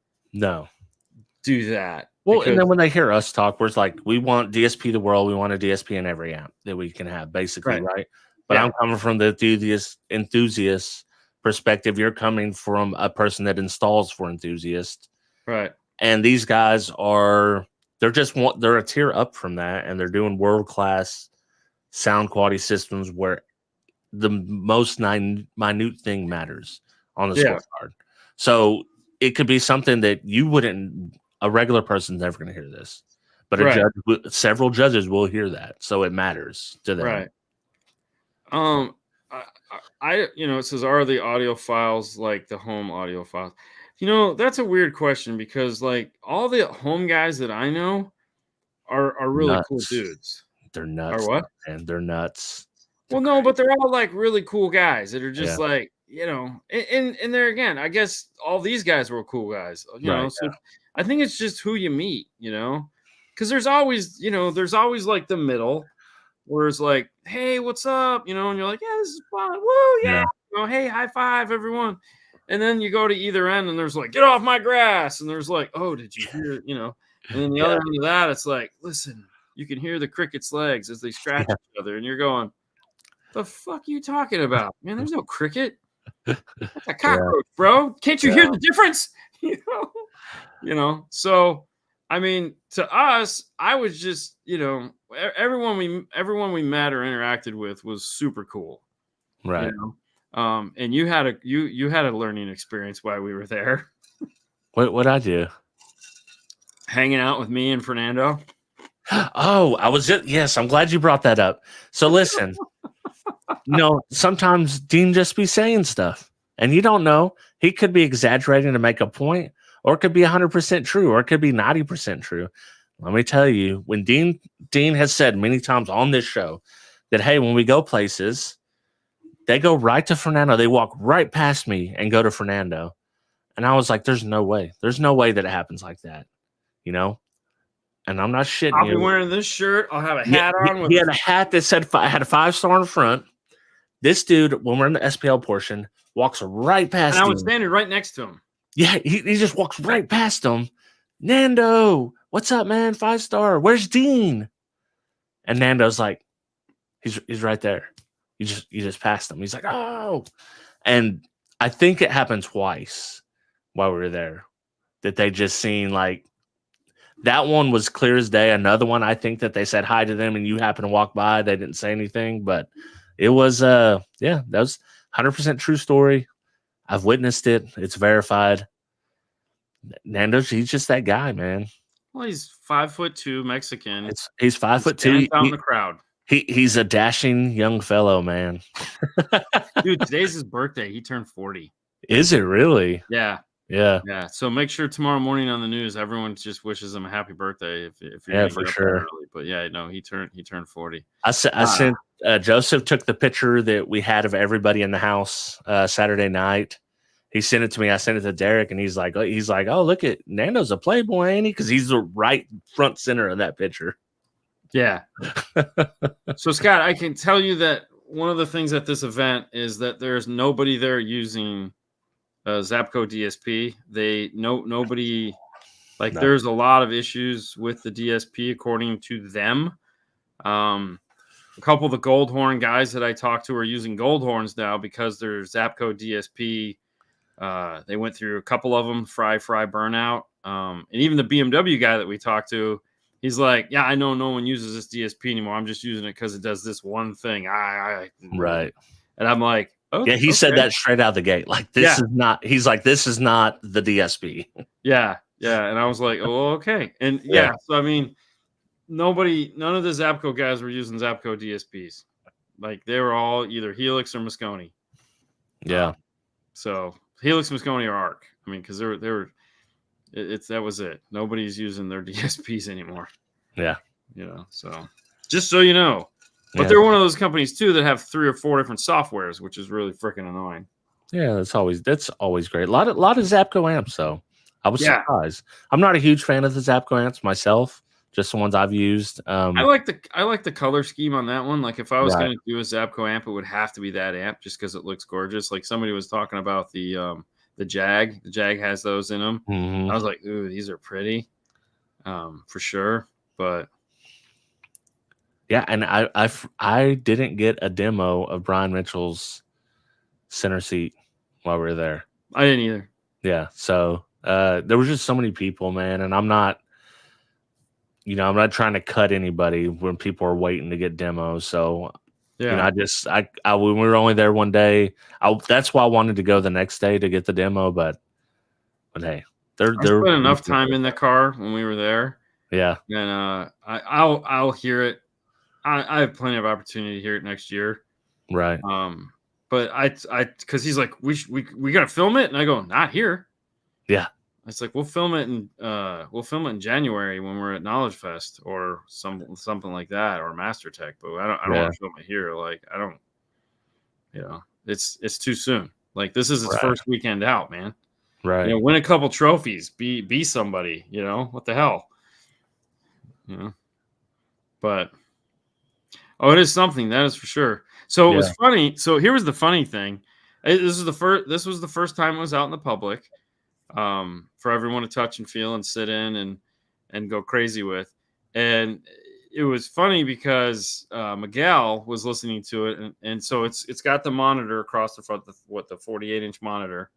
do that. Well, and then when they hear us talk, we're like, we want DSP the world. We want a DSP in every amp that we can have, basically, right? But I'm coming from the enthusiast perspective. You're coming from a person that installs for enthusiasts, right? And these guys they're a tier up from that, and they're doing world-class sound quality systems where the most minute thing matters on the scorecard. So it could be something that a regular person's never going to hear this, but several judges will hear that. So it matters to them. Right. It says, are the audio files like the home audio files? That's a weird question, because like all the home guys that I know are really cool dudes. They're nuts. Are what? And they're nuts. Well, no, but they're all like really cool guys that are just like, and there again, I guess all these guys were cool guys, so I think it's just who you meet, because there's always like the middle where it's like, hey, what's up? And you're like, yeah, this is fun. Woo, yeah. Hey, high five, everyone. And then you go to either end and there's like, get off my grass. And there's like, oh, did you hear, and then the other end of that, it's like, listen, you can hear the cricket's legs as they scratch each other. And you're going, the fuck you talking about, man? There's no cricket. That's a cockroach, bro. Can't you hear the difference? So I mean, to us, I was just, everyone we met or interacted with was super cool, right? And you had a learning experience while we were there. What I do? Hanging out with me and Fernando. Oh, yes. I'm glad you brought that up. So listen. Sometimes Dean just be saying stuff and you don't know. He could be exaggerating to make a point, or it could be 100% true, or it could be 90% true. Let me tell you, when Dean has said many times on this show that, hey, when we go places, they go right to Fernando. They walk right past me and go to Fernando. And I was like, there's no way. There's no way that it happens like that. and I'm not shitting I'll you. be wearing this shirt. I'll have a hat on. He had a hat that said had a 5-star in front. This dude, when we're in the SPL portion, walks right past and I him. was standing right next to him. Yeah, he just walks right past him. Nando, what's up, man? 5-star. Where's Dean? And Nando's like, he's right there. You just passed him. He's like, oh. And I think it happened twice while we were there that they just seen like that one was clear as day. Another one, I think that they said hi to them and you happen to walk by. They didn't say anything, but it was that was 100% true story. I've witnessed it. It's verified. Nando's, he's just that guy, man. Well, he's 5'2" Mexican. He's 5'2". Stands out in the crowd. He's a dashing young fellow, man. Dude, today's his birthday. He turned 40. Is it really? Yeah. Yeah. Yeah. So make sure tomorrow morning on the news, everyone just wishes him a happy birthday. If you're for sure. Early. But yeah, no, he turned 40. I sent Joseph took the picture that we had of everybody in the house Saturday night. He sent it to me. I sent it to Derek, and he's like, oh, look at Nando's a playboy, ain't he? Because he's the right front center of that picture. Yeah. So Scott, I can tell you that one of the things at this event is that there's nobody there using Zapco DSP. Nobody like. No. There's a lot of issues with the DSP according to them. A couple of the Goldhorn guys that I talked to are using Goldhorns now because their Zapco DSP. They went through a couple of them, fry burnout. And even the BMW guy that we talked to, he's like, yeah, I know no one uses this DSP anymore. I'm just using it because it does this one thing. Right. And I'm like, oh, yeah, he said that straight out of the gate. Like, this is not, he's like, this is not the DSP. Yeah. Yeah. And I was like, oh, okay. And so, I mean, none of the Zapco guys were using Zapco DSPs. Like, they were all either Helix or Moscone. Yeah. So Helix, Moscone, or Arc. I mean, because that was it. Nobody's using their DSPs anymore. Yeah. So just so you know. But they're one of those companies too that have 3 or 4 different softwares, which is really freaking annoying. Yeah, that's always great. A lot of Zapco amps, though. I was surprised. I'm not a huge fan of the Zapco amps myself, just the ones I've used. I like the color scheme on that one. Like if I was going to do a Zapco amp, it would have to be that amp just because it looks gorgeous. Like somebody was talking about the Jag. The Jag has those in them. Mm-hmm. I was like, ooh, these are pretty, for sure. But yeah, and I didn't get a demo of Brian Mitchell's center seat while we were there. I didn't either. Yeah, so there was just so many people, man, and I'm not trying to cut anybody when people are waiting to get demos. So I when we were only there one day, that's why I wanted to go the next day to get the demo. But hey, there spent enough time in the car when we were there. Yeah, and I'll hear it. I have plenty of opportunity to hear it next year. Right. But I because he's like, we gotta film it, and I go, not here. Yeah. It's like we'll film it in January when we're at Knowledge Fest or something like that, or Master Tech. But I don't want to film it here. Like I don't, it's too soon. Like this is its first weekend out, man. Right. Win a couple trophies, be somebody. What the hell. But it is something, that is for sure. So it was funny. So here was the funny thing. This was the first time it was out in the public. For everyone to touch and feel and sit in and go crazy with. And it was funny because Miguel was listening to it. And so it's got the monitor across the front, the 48-inch monitor.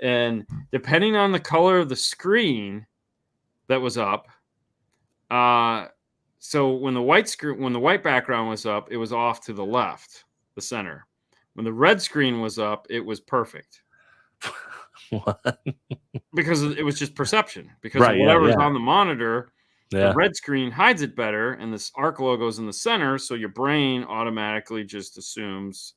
And depending on the color of the screen that was up, so when the white background was up, it was off to the left, the center. When the red screen was up, it was perfect. What? Because it was just perception. Because whatever's on the monitor, the red screen hides it better, and this ARC logo's in the center, so your brain automatically just assumes.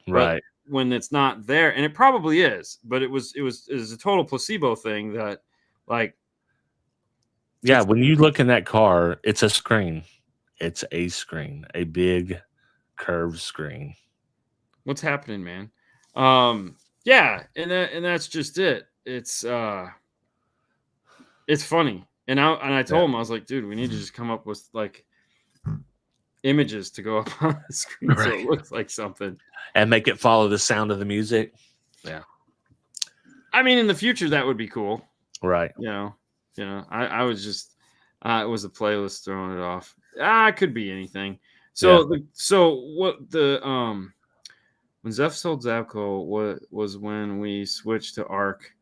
Right. But when it's not there, and it probably is, but it was a total placebo thing that, like. Yeah, when you look in that car, it's a screen. It's a screen, a big curved screen. What's happening, man? Yeah, and that's just it. It's funny. And I told him, I was like, dude, we need to just come up with like images to go up on the screen so it looks like something. And make it follow the sound of the music. Yeah. I mean, in the future, that would be cool. Right. I was just, it was a playlist throwing it off. It could be anything. So, when Zeph sold Zapco, was when we switched to Arc,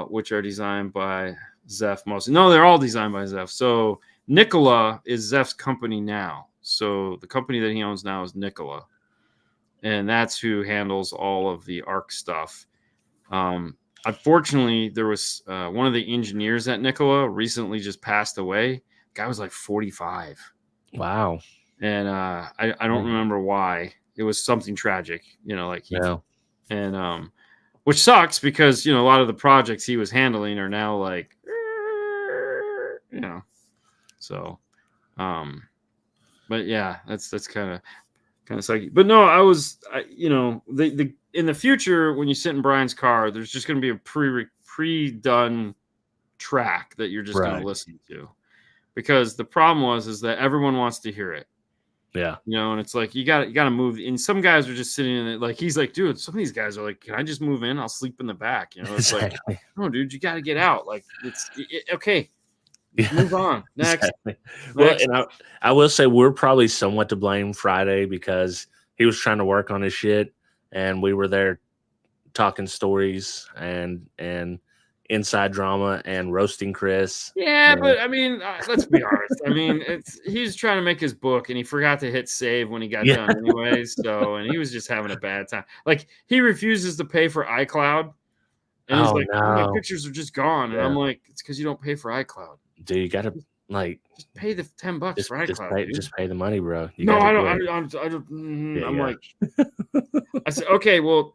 which are designed by Zeph mostly. No, they're all designed by Zeph. So Nicola is Zeph's company now. So the company that he owns now is Nicola, and that's who handles all of the Arc stuff. Unfortunately, there was one of the engineers at Nicola recently just passed away. The guy was like 45. Wow. And I don't remember why. It was something tragic, which sucks because, a lot of the projects he was handling are now like, so, but yeah, that's kind of sucky. But no, in the future, when you sit in Brian's car, there's just going to be a pre-done track that you're just going to listen to, because the problem is that everyone wants to hear it. Yeah. And it's like, you got to move. And some guys are just sitting in it. Like, he's like, dude, some of these guys are like, can I just move in? I'll sleep in the back. It's exactly. like, no, dude, you got to get out. Like, okay. Yeah. Move on. Next. Exactly. Well, and I will say we're probably somewhat to blame Friday because he was trying to work on his shit and we were there talking stories and inside drama and roasting Chris. Yeah, but I mean, let's be honest. I mean, he's trying to make his book and he forgot to hit save when he got done anyways. So, and he was just having a bad time. Like, he refuses to pay for iCloud. And he's like, my pictures are just gone. And I'm like, it's because you don't pay for iCloud. Dude, you got to just pay the $10 for iCloud. Just pay the money, bro. I don't. I'm like, I said, okay, well,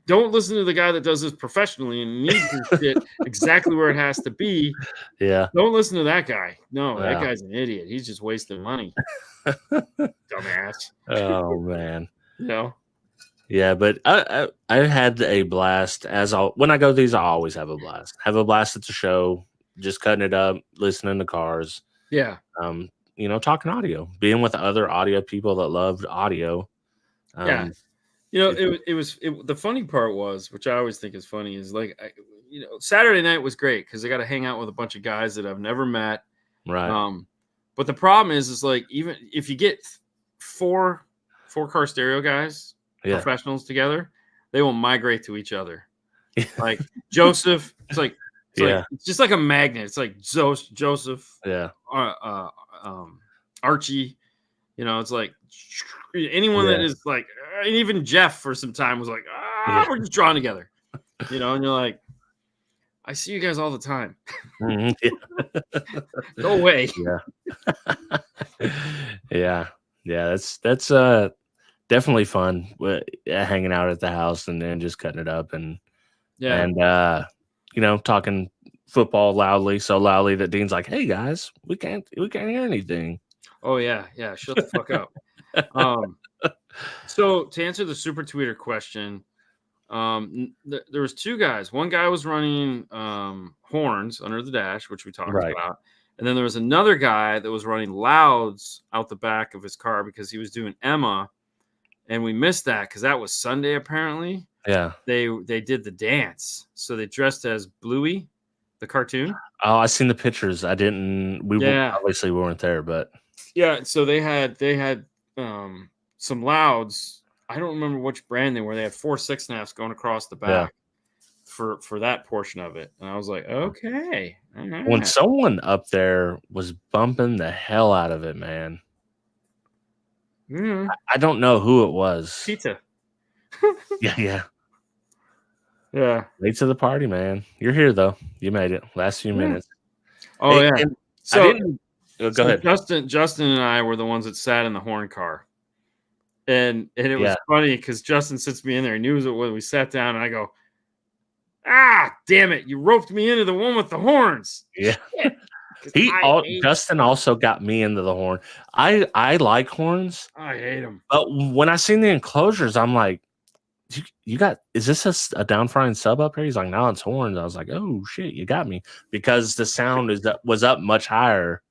don't listen to the guy that does this professionally and needs his shit exactly where it has to be. Yeah. Don't listen to that guy. No, that guy's an idiot. He's just wasting money. Dumbass. Oh, man. Yeah, but I had a blast when I go to these. I always have a blast. Have a blast at the show, just cutting it up, listening to cars. Yeah. Talking audio, being with other audio people that loved audio. The funny part was, which I always think is funny, is like, Saturday night was great because I got to hang out with a bunch of guys that I've never met. Right. But the problem is like, even if you get four car stereo guys, professionals together, they will migrate to each other. Like Joseph, it's just like a magnet. It's like Joseph, Archie, it's like anyone that is like, and even Jeff for some time was like, we're just drawing together, and you're like, I see you guys all the time. Go away. Yeah. That's definitely fun. Hanging out at the house and then just cutting it up and talking football loudly, so loudly that Dean's like, "Hey guys, we can't hear anything." Oh yeah, shut the fuck up. So to answer the super tweeter question, there was two guys. One guy was running horns under the dash, which we talked about, and then there was another guy that was running louds out the back of his car because he was doing Emma, and we missed that because that was Sunday apparently. Yeah, they did the dance, so they dressed as Bluey, the cartoon. Oh, I seen the pictures. I didn't. Obviously we weren't there, but so they had some louds. I don't remember which brand they were. They had 4 6.5s going across the back for that portion of it, and I was like, okay. Right. When someone up there was bumping the hell out of it, man. I don't know who it was. Pizza. Yeah. Late to the party, man. You're here though. You made it. Last few minutes. Oh yeah. So go ahead. Justin and I were the ones that sat in the horn car, and it was funny because Justin sits me in there. He knew it when we sat down, and I go, damn it! You roped me into the one with the horns. Yeah. Justin also got me into the horn. I like horns. I hate them. But when I seen the enclosures, I'm like, you got, is this a down frying sub up here? He's like, no, it's horns. I was like, oh shit, you got me, because the sound was up much higher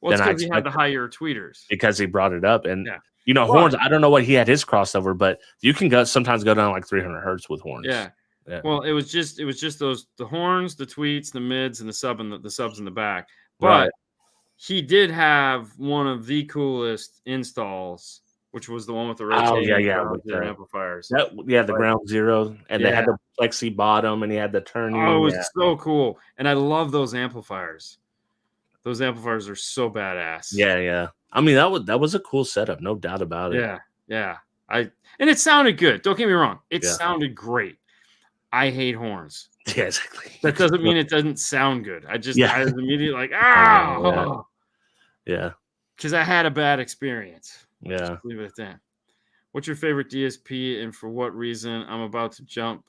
Well, it's than I because he had the expected, higher tweeters. because he brought it up. And Yeah. horns, I don't know what he had his crossover, but you can sometimes go down like 300 hertz with horns. Yeah. Well, it was just the horns, the tweets, the mids, and the subs in the back. But he did have one of the coolest installs, which was the one with the rotating with the amplifiers. The ground zero, and they had the plexi bottom, and he had the turning. Oh, it was so cool, and I love those amplifiers. Those amplifiers are so badass. Yeah. I mean, that was a cool setup, no doubt about it. Yeah. And it sounded good. Don't get me wrong, it sounded great. I hate horns. Yeah, exactly. That doesn't mean it doesn't sound good. I was immediately like, because I had a bad experience. Yeah. Just leave it at that. What's your favorite DSP and for what reason? I'm about to jump,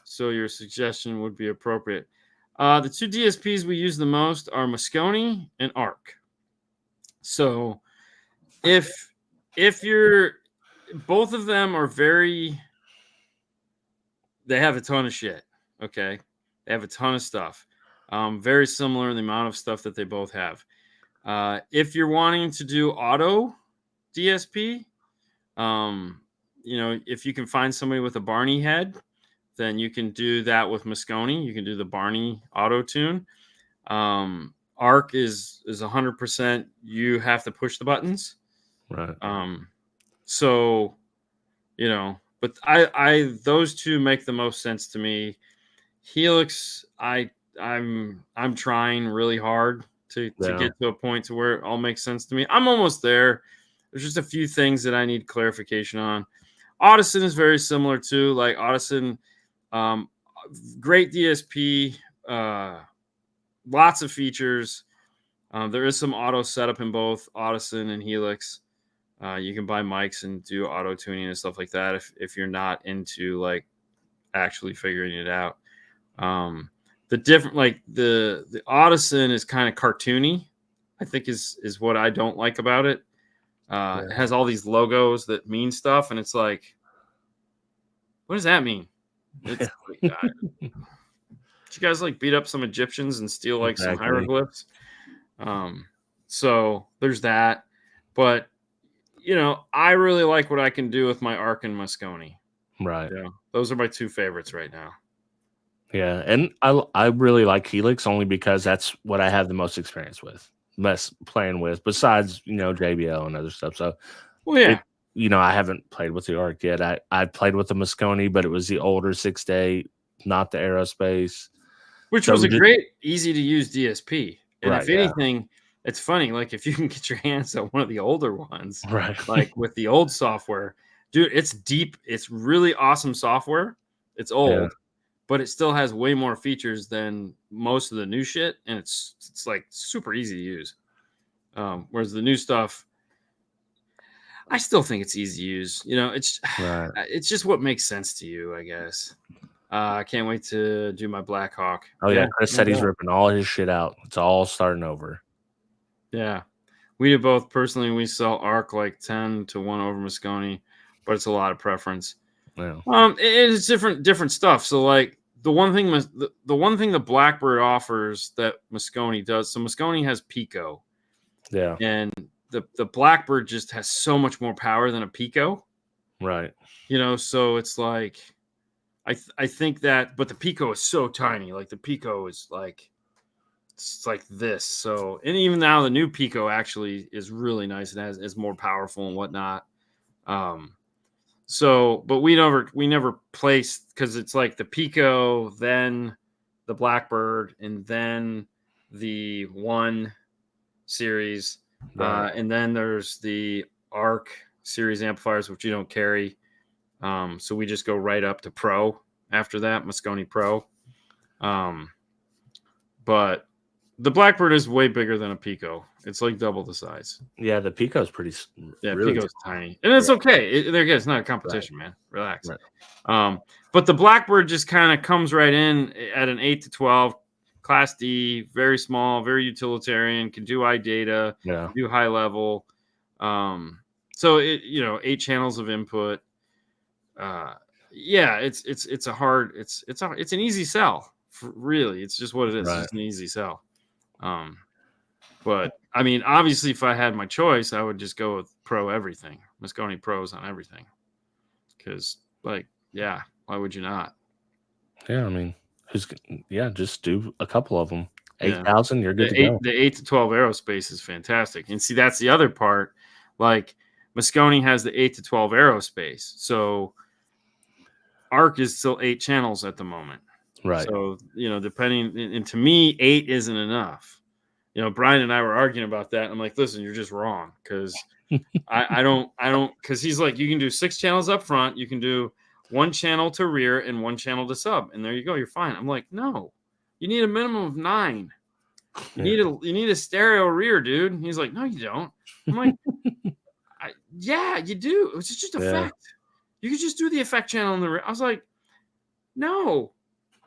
so your suggestion would be appropriate. The two DSPs we use the most are Moscone and ARC. So if you're, both of them are they have a ton of shit. Okay. They have a ton of stuff. Very similar in the amount of stuff that they both have. If you're wanting to do auto DSP, if you can find somebody with a Barney head, then you can do that with Moscone. You can do the Barney auto tune. ARC is 100%. You have to push the buttons. Right. So, but I those two make the most sense to me. Helix, I'm trying really hard to get to a point to where it all makes sense to me. I'm almost there. There's just a few things that I need clarification on. Audison is very similar too. Like Audison, great DSP, lots of features. There is some auto setup in both Audison and Helix. You can buy mics and do auto tuning and stuff like that if you're not into like actually figuring it out. The different, like the Audison is kind of cartoony, I think is what I don't like about it. It has all these logos that mean stuff, and it's like, what does that mean? It's did you guys like beat up some Egyptians and steal like some hieroglyphs? So there's that. But I really like what I can do with my ARC and Moscone. Right. Yeah, those are my two favorites right now. Yeah, and I really like Helix only because that's what I have the most experience with, playing with, besides JBL and other stuff. So, I haven't played with the ARC yet. I played with the Moscone, but it was the older 6-8, not the Aerospace, which was a great, easy to use DSP. And if anything, it's funny. Like if you can get your hands on one of the older ones, like with the old software, dude, it's deep. It's really awesome software. It's old. But it still has way more features than most of the new shit, and it's like super easy to use. Whereas the new stuff, I still think it's easy to use. It's just what makes sense to you, I guess. I can't wait to do my Black Hawk. Oh yeah, Chris said he's ripping all his shit out. It's all starting over. Yeah, we do both personally. We sell ARC like 10 to 1 over Moscone, but it's a lot of preference. Yeah. It's different stuff. So like the one thing the Blackbird offers that Moscone does. So Moscone has Pico. Yeah. And the Blackbird just has so much more power than a Pico. Right. So it's like I think that, but the Pico is so tiny. Like the Pico is like, it's like this. So, and even now the new Pico actually is really nice and is more powerful and whatnot. So, but we never placed, because it's like the Pico, then the Blackbird, and then the 1 series, and then there's the ARC series amplifiers, which you don't carry. So we just go right up to Pro after that, Moscone Pro. But the Blackbird is way bigger than a Pico. It's like double the size. Yeah, the Pico's pretty. Really Pico's tiny, and it's okay. It's not a competition, man. Relax. Right. But the Blackbird just kind of comes right in at an 8 to 12, Class D, very small, very utilitarian. Can do iData, do high level. So it 8 channels of input. yeah, it's an easy sell. Really, it's just what it is. Right. It's just an easy sell. But I mean, obviously, if I had my choice, I would just go with Pro everything, Mosconi Pros on everything. Because, like, yeah, why would you not? Yeah, I mean, just do a couple of them. 8,000, you're good to go. The 8 to 12 aerospace is fantastic. And see, that's the other part. Like, Mosconi has the 8 to 12 aerospace. So, ARC is still 8 channels at the moment. Right. So, depending, and to me, 8 isn't enough. Brian and I were arguing about that. I'm like, listen, you're just wrong. Because I don't, because he's like, you can do 6 channels up front. You can do 1 channel to rear and 1 channel to sub. And there you go. You're fine. I'm like, no, you need a minimum of 9. You need a stereo rear, dude. And he's like, no, you don't. I'm like, yeah, you do. It's just effect. You could just do the effect channel in the rear. I was like, no,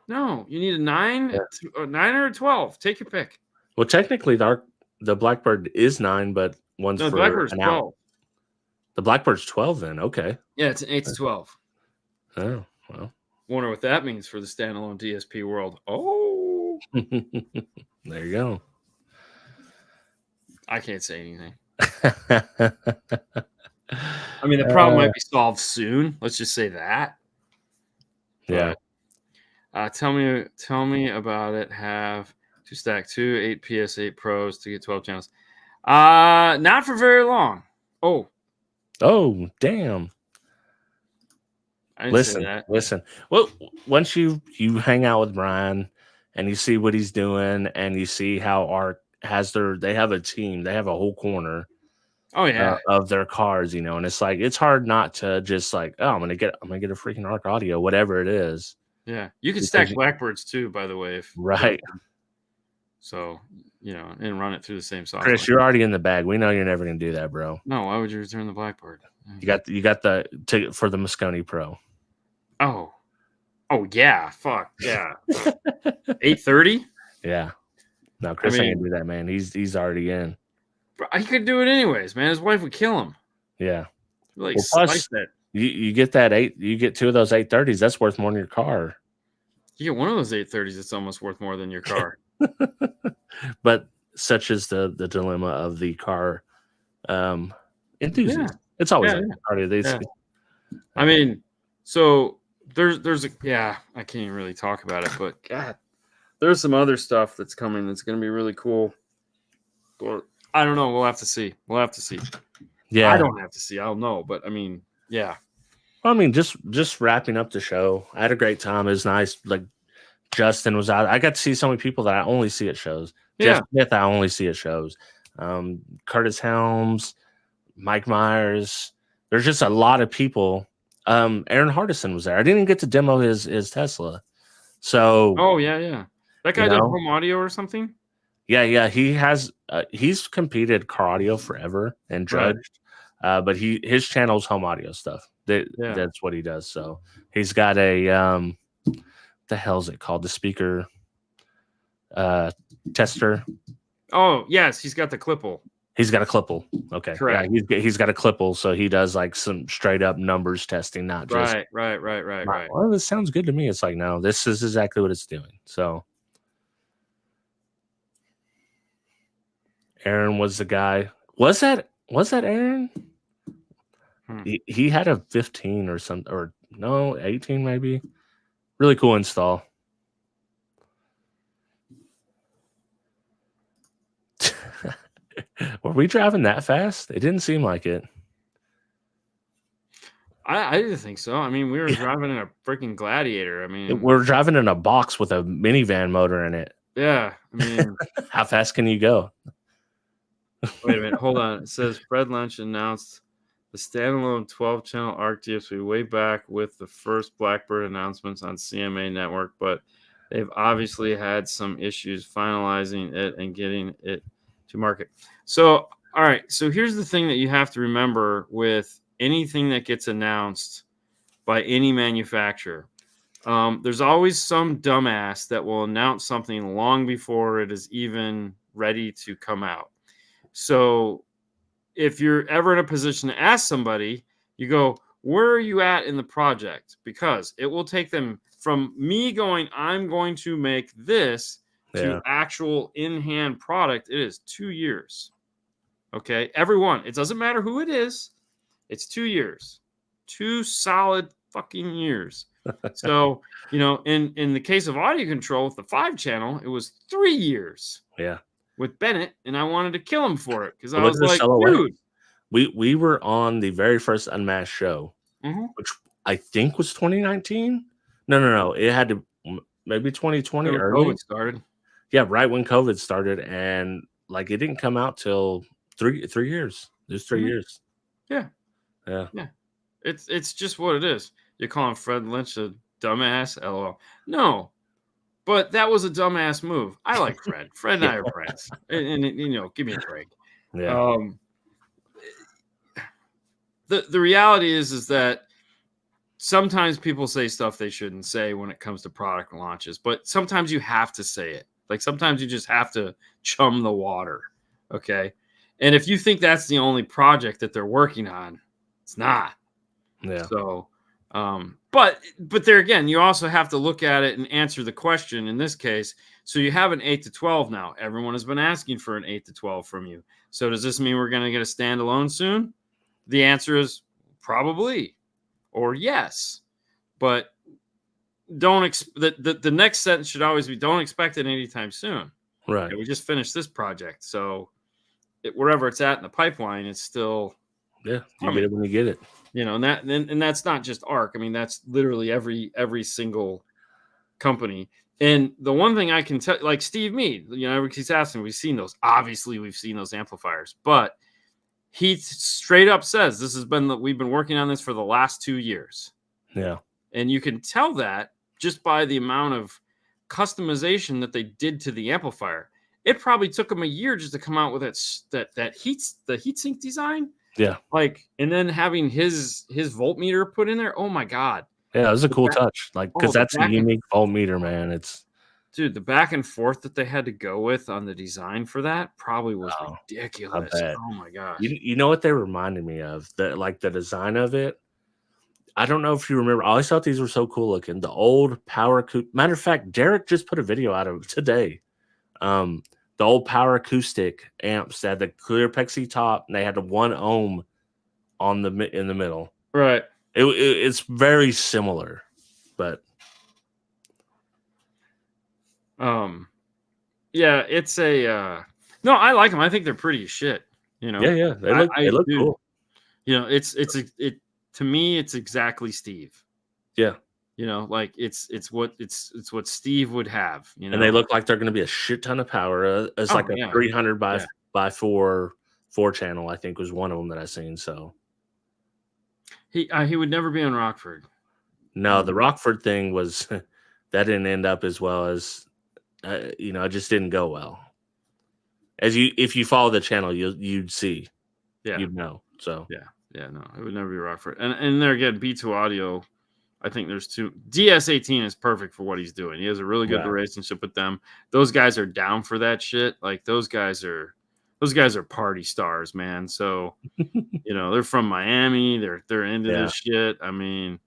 you need a 9, a 9 or a 12. Take your pick. Well, technically, the Blackbird is 9, but one's for Blackbird's an 12. out. The Blackbird's 12 then. Okay. Yeah, it's an 8 to 12. Oh, well. Wonder what that means for the standalone DSP world. Oh. There you go. I can't say anything. I mean, the problem might be solved soon. Let's just say that. Yeah. But, tell me about it. Have to stack 2 8 PS8 Pros to get 12 channels. Not for very long. Oh, damn. I didn't say that. Listen. Well, once you hang out with Brian and you see what he's doing and you see how ARC they have a team, they have a whole corner. Oh yeah, of their cars, and it's like it's hard not to just like, oh, I'm gonna get a freaking ARC audio, whatever it is. Yeah, you can stack Blackbirds too, by the way. Right. So and run it through the same software. Chris, you're already in the bag. We know you're never gonna do that, bro. No, why would you return the Blackbird? You got the ticket for the Mosconi Pro. Oh yeah, fuck yeah. 830. Yeah. No, Chris ain't gonna do that, man. He's already in. He could do it anyways, man. His wife would kill him. Yeah. Like, slice that. You get that 8. You get 2 of those 830s. That's worth more than your car. You get one of those 830s. It's almost worth more than your car. But such is the dilemma of the car enthusiast. Yeah. It's always I mean, so there's I can't even really talk about it, but God, there's some other stuff that's coming that's going to be really cool. But I don't know. We'll have to see. Yeah, I don't have to see. I'll know. But I mean, yeah. Well, I mean, just wrapping up the show. I had a great time. It was nice. Like Justin was out. I got to see so many people that I only see at shows. Yeah. Jeff Smith, I only see at shows. Curtis Helms, Mike Myers. There's just a lot of people. Aaron Hardison was there. I didn't get to demo his Tesla. So. Oh yeah. That guy did home audio or something. Yeah. He has. He's competed car audio forever and judged. Right. But his channel's home audio stuff. That's what he does. So he's got a the hell's it called? The speaker tester. Oh yes, he's got the Clipple. He's got a Clipple. Okay. Correct. Yeah, he's got a Clipple, so he does like some straight up numbers testing, not just right. Well, this sounds good to me. It's like, no, this is exactly what it's doing. So Aaron was the guy. Was that Aaron? He had a 15 or something, or no, 18 maybe. Really cool install. Were we driving that fast? It didn't seem like it. I didn't think so. I mean, we were driving in a freaking Gladiator. I mean, we're driving in a box with a minivan motor in it. Yeah. I mean, how fast can you go? Wait a minute. Hold on. It says Fred Lynch announced the standalone 12-channel ARC DSP way back with the first Blackbird announcements on CMA Network, but they've obviously had some issues finalizing it and getting it to market. So, all right. So here's the thing that you have to remember with anything that gets announced by any manufacturer. There's always some dumbass that will announce something long before it is even ready to come out. So if you're ever in a position to ask somebody, you go, where are you at in the project? Because it will take them from me going, I'm going to make this to actual in-hand product. It is 2 years. Okay. Everyone, it doesn't matter who it is. It's 2 years, 2 solid fucking years. So, in the case of audio control with the 5-channel, it was 3 years. Yeah. With Bennett, and I wanted to kill him for it because I Look was at the like, silhouette. dude. We were on the very first Unmasked show, which I think was 2019. No. It had to maybe 2020 early. COVID started. Yeah, right when COVID started, and like it didn't come out till 3 years. It was 3 years. Yeah. It's just what it is. You're calling Fred Lynch a dumbass? LOL. No, but that was a dumbass move. I like Fred. Fred and I are friends, and give me a break. Yeah. The reality is that sometimes people say stuff they shouldn't say when it comes to product launches, but sometimes you have to say it. Like sometimes you just have to chum the water. Okay. And if you think that's the only project that they're working on, it's not. Yeah. So, but there again, you also have to look at it and answer the question in this case. So you have an 8 to 12 now. Everyone has been asking for an 8 to 12 from you. So does this mean we're going to get a standalone soon? The answer is probably or yes, but the next sentence should always be don't expect it anytime soon. Right. Okay, we just finished this project. So wherever it's at in the pipeline, it's still you get it when you get it. And that's not just ARC. I mean, that's literally every single company. And the one thing I can tell, like Steve Mead, he's asking, we've seen those. Obviously, we've seen those amplifiers, but he straight up says we've been working on this for the last 2 years. Yeah. And you can tell that just by the amount of customization that they did to the amplifier. It probably took them a year just to come out with the heatsink design. Yeah. And then having his voltmeter put in there. Oh my God. Yeah, it was a cool touch. Because that's a unique voltmeter, man. Dude, the back and forth that they had to go with on the design for that probably was ridiculous. Oh my gosh. You know what they reminded me of? The design of it. I don't know if you remember. I always thought these were so cool looking. The old power acoustic. Matter of fact, Derek just put a video out of it today. The old power acoustic amps that had the clear plexi top, and they had the 1 ohm in the middle. Right. It's very similar, but yeah, it's a no. I like them. I think they're pretty as shit. Yeah, they look cool. To me, it's exactly Steve. Yeah. It's what Steve would have. And they look like they're going to be a shit ton of power. It's a 300 by 4 channel. I think was one of them that I seen. So he would never be on Rockford. No, the Rockford thing was that didn't end up as well as it just didn't go well. If you follow the channel, you'd see, you'd know. So no, it would never be Rockford. And there again, B2 Audio. I think there's 2. DS18 is perfect for what he's doing. He has a really good relationship with them. Those guys are down for that shit. Like those guys are party stars, man. So they're from Miami. They're into this shit. I mean,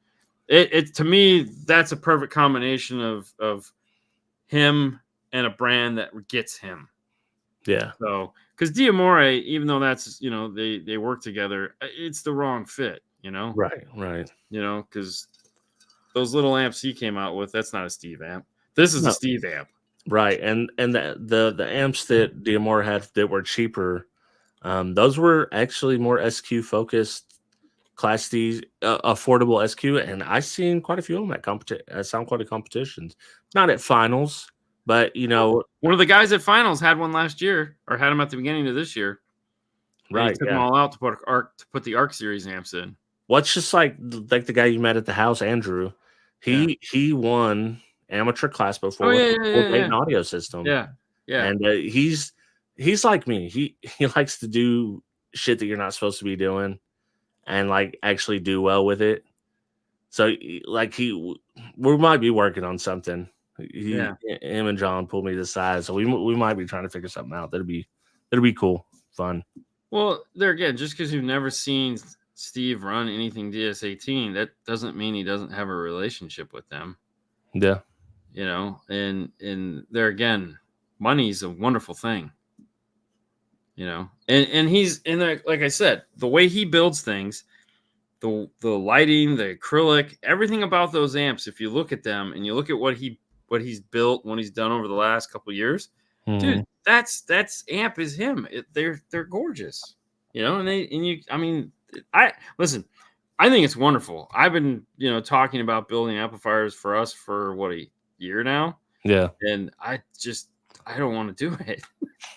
it to me that's a perfect combination of him and a brand that gets him. Yeah. So because D'Amore, even though that's they work together, it's the wrong fit. Right. Because those little amps he came out with, that's not a Steve amp. This is a Steve amp. Right. And the amps that D'Amore had that were cheaper, those were actually more SQ focused, Class D, affordable SQ. And I've seen quite a few of them at Sound Quality competitions. Not at finals, but one of the guys at finals had one last year, or had them at the beginning of this year. Right. He took them all out to put the ARC series amps in. Well, it's just like the guy you met at the house, Andrew. He won amateur class before with an audio system. Yeah. And he's like me. He likes to do shit that you're not supposed to be doing, and like actually do well with it. So like we might be working on something. Him and John pulled me to the side, so we might be trying to figure something out. That'll be cool, fun. Well, there again, just because you've never seen Steve run anything DS18, that doesn't mean he doesn't have a relationship with them. Yeah. You know, and there again, money's a wonderful thing. You know, and he's in there, like I said, the way he builds things, the lighting, the acrylic, everything about those amps, if you look at them and you look at what he's built, what he's done over the last couple of years, dude, that's amp is him. They're gorgeous. You know, I think it's wonderful. I've been, talking about building amplifiers for us for what, a year now. Yeah. And I don't want to do it.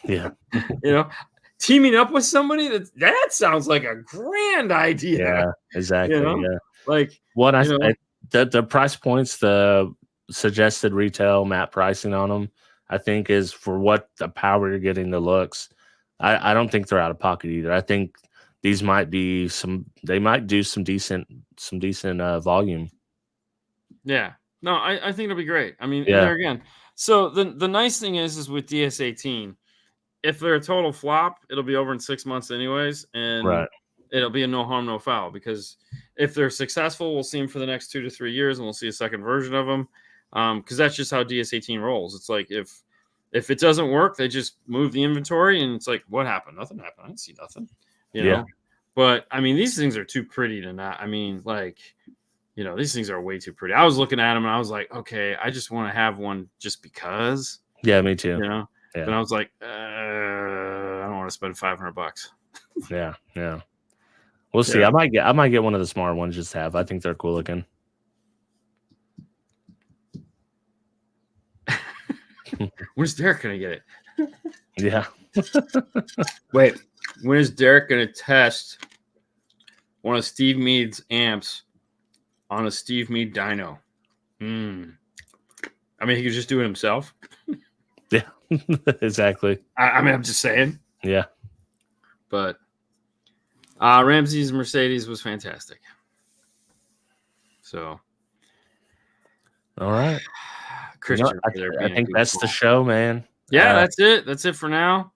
Yeah. Teaming up with somebody that sounds like a grand idea. Yeah, exactly. Yeah. Like what the price points, the suggested retail map pricing on them, I think is for what the power you're getting, the looks. I don't think they're out of pocket either. I think these might be they might do some decent volume. Yeah. No, I think it'll be great. I mean, there again. So the nice thing is with DS18, if they're a total flop, it'll be over in 6 months anyways, and it'll be a no harm, no foul, because if they're successful, we'll see them for the next 2 to 3 years, and we'll see a second version of them, because that's just how DS18 rolls. It's like if it doesn't work, they just move the inventory, and it's like, what happened? Nothing happened. I didn't see nothing. You know? But, I mean, these things are too pretty to not – I mean, like – these things are way too pretty. I was looking at them and I was like, okay, I just want to have one just because. Yeah, me too. Yeah. And I was like, I don't want to spend $500. Yeah. We'll see. I might get one of the smart ones just to have. I think they're cool looking. When's Derek gonna get it? Yeah. Wait, when is Derek gonna test one of Steve Mead's amps on a Steve Mead dyno? I mean, he could just do it himself. Yeah, exactly. I mean, I'm just saying. Yeah. But Ramsey's Mercedes was fantastic. So. All right. Christian, I think that's the show, man. Yeah, that's it. That's it for now.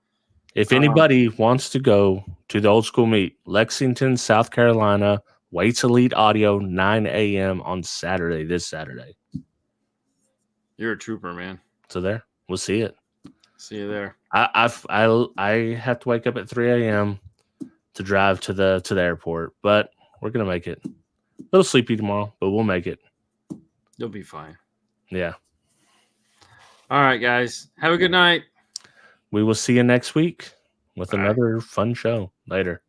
If anybody wants to go to the old school meet, Lexington, South Carolina, Waits Elite Audio, 9 a.m. on Saturday, this Saturday. You're a trooper, man. So there, we'll see it. See you there. I have to wake up at 3 a.m. to drive to the airport, but we're gonna make it. A little sleepy tomorrow, but we'll make it. You'll be fine. Yeah. All right, guys. Have a good night. We will see you next week with another fun show. Later.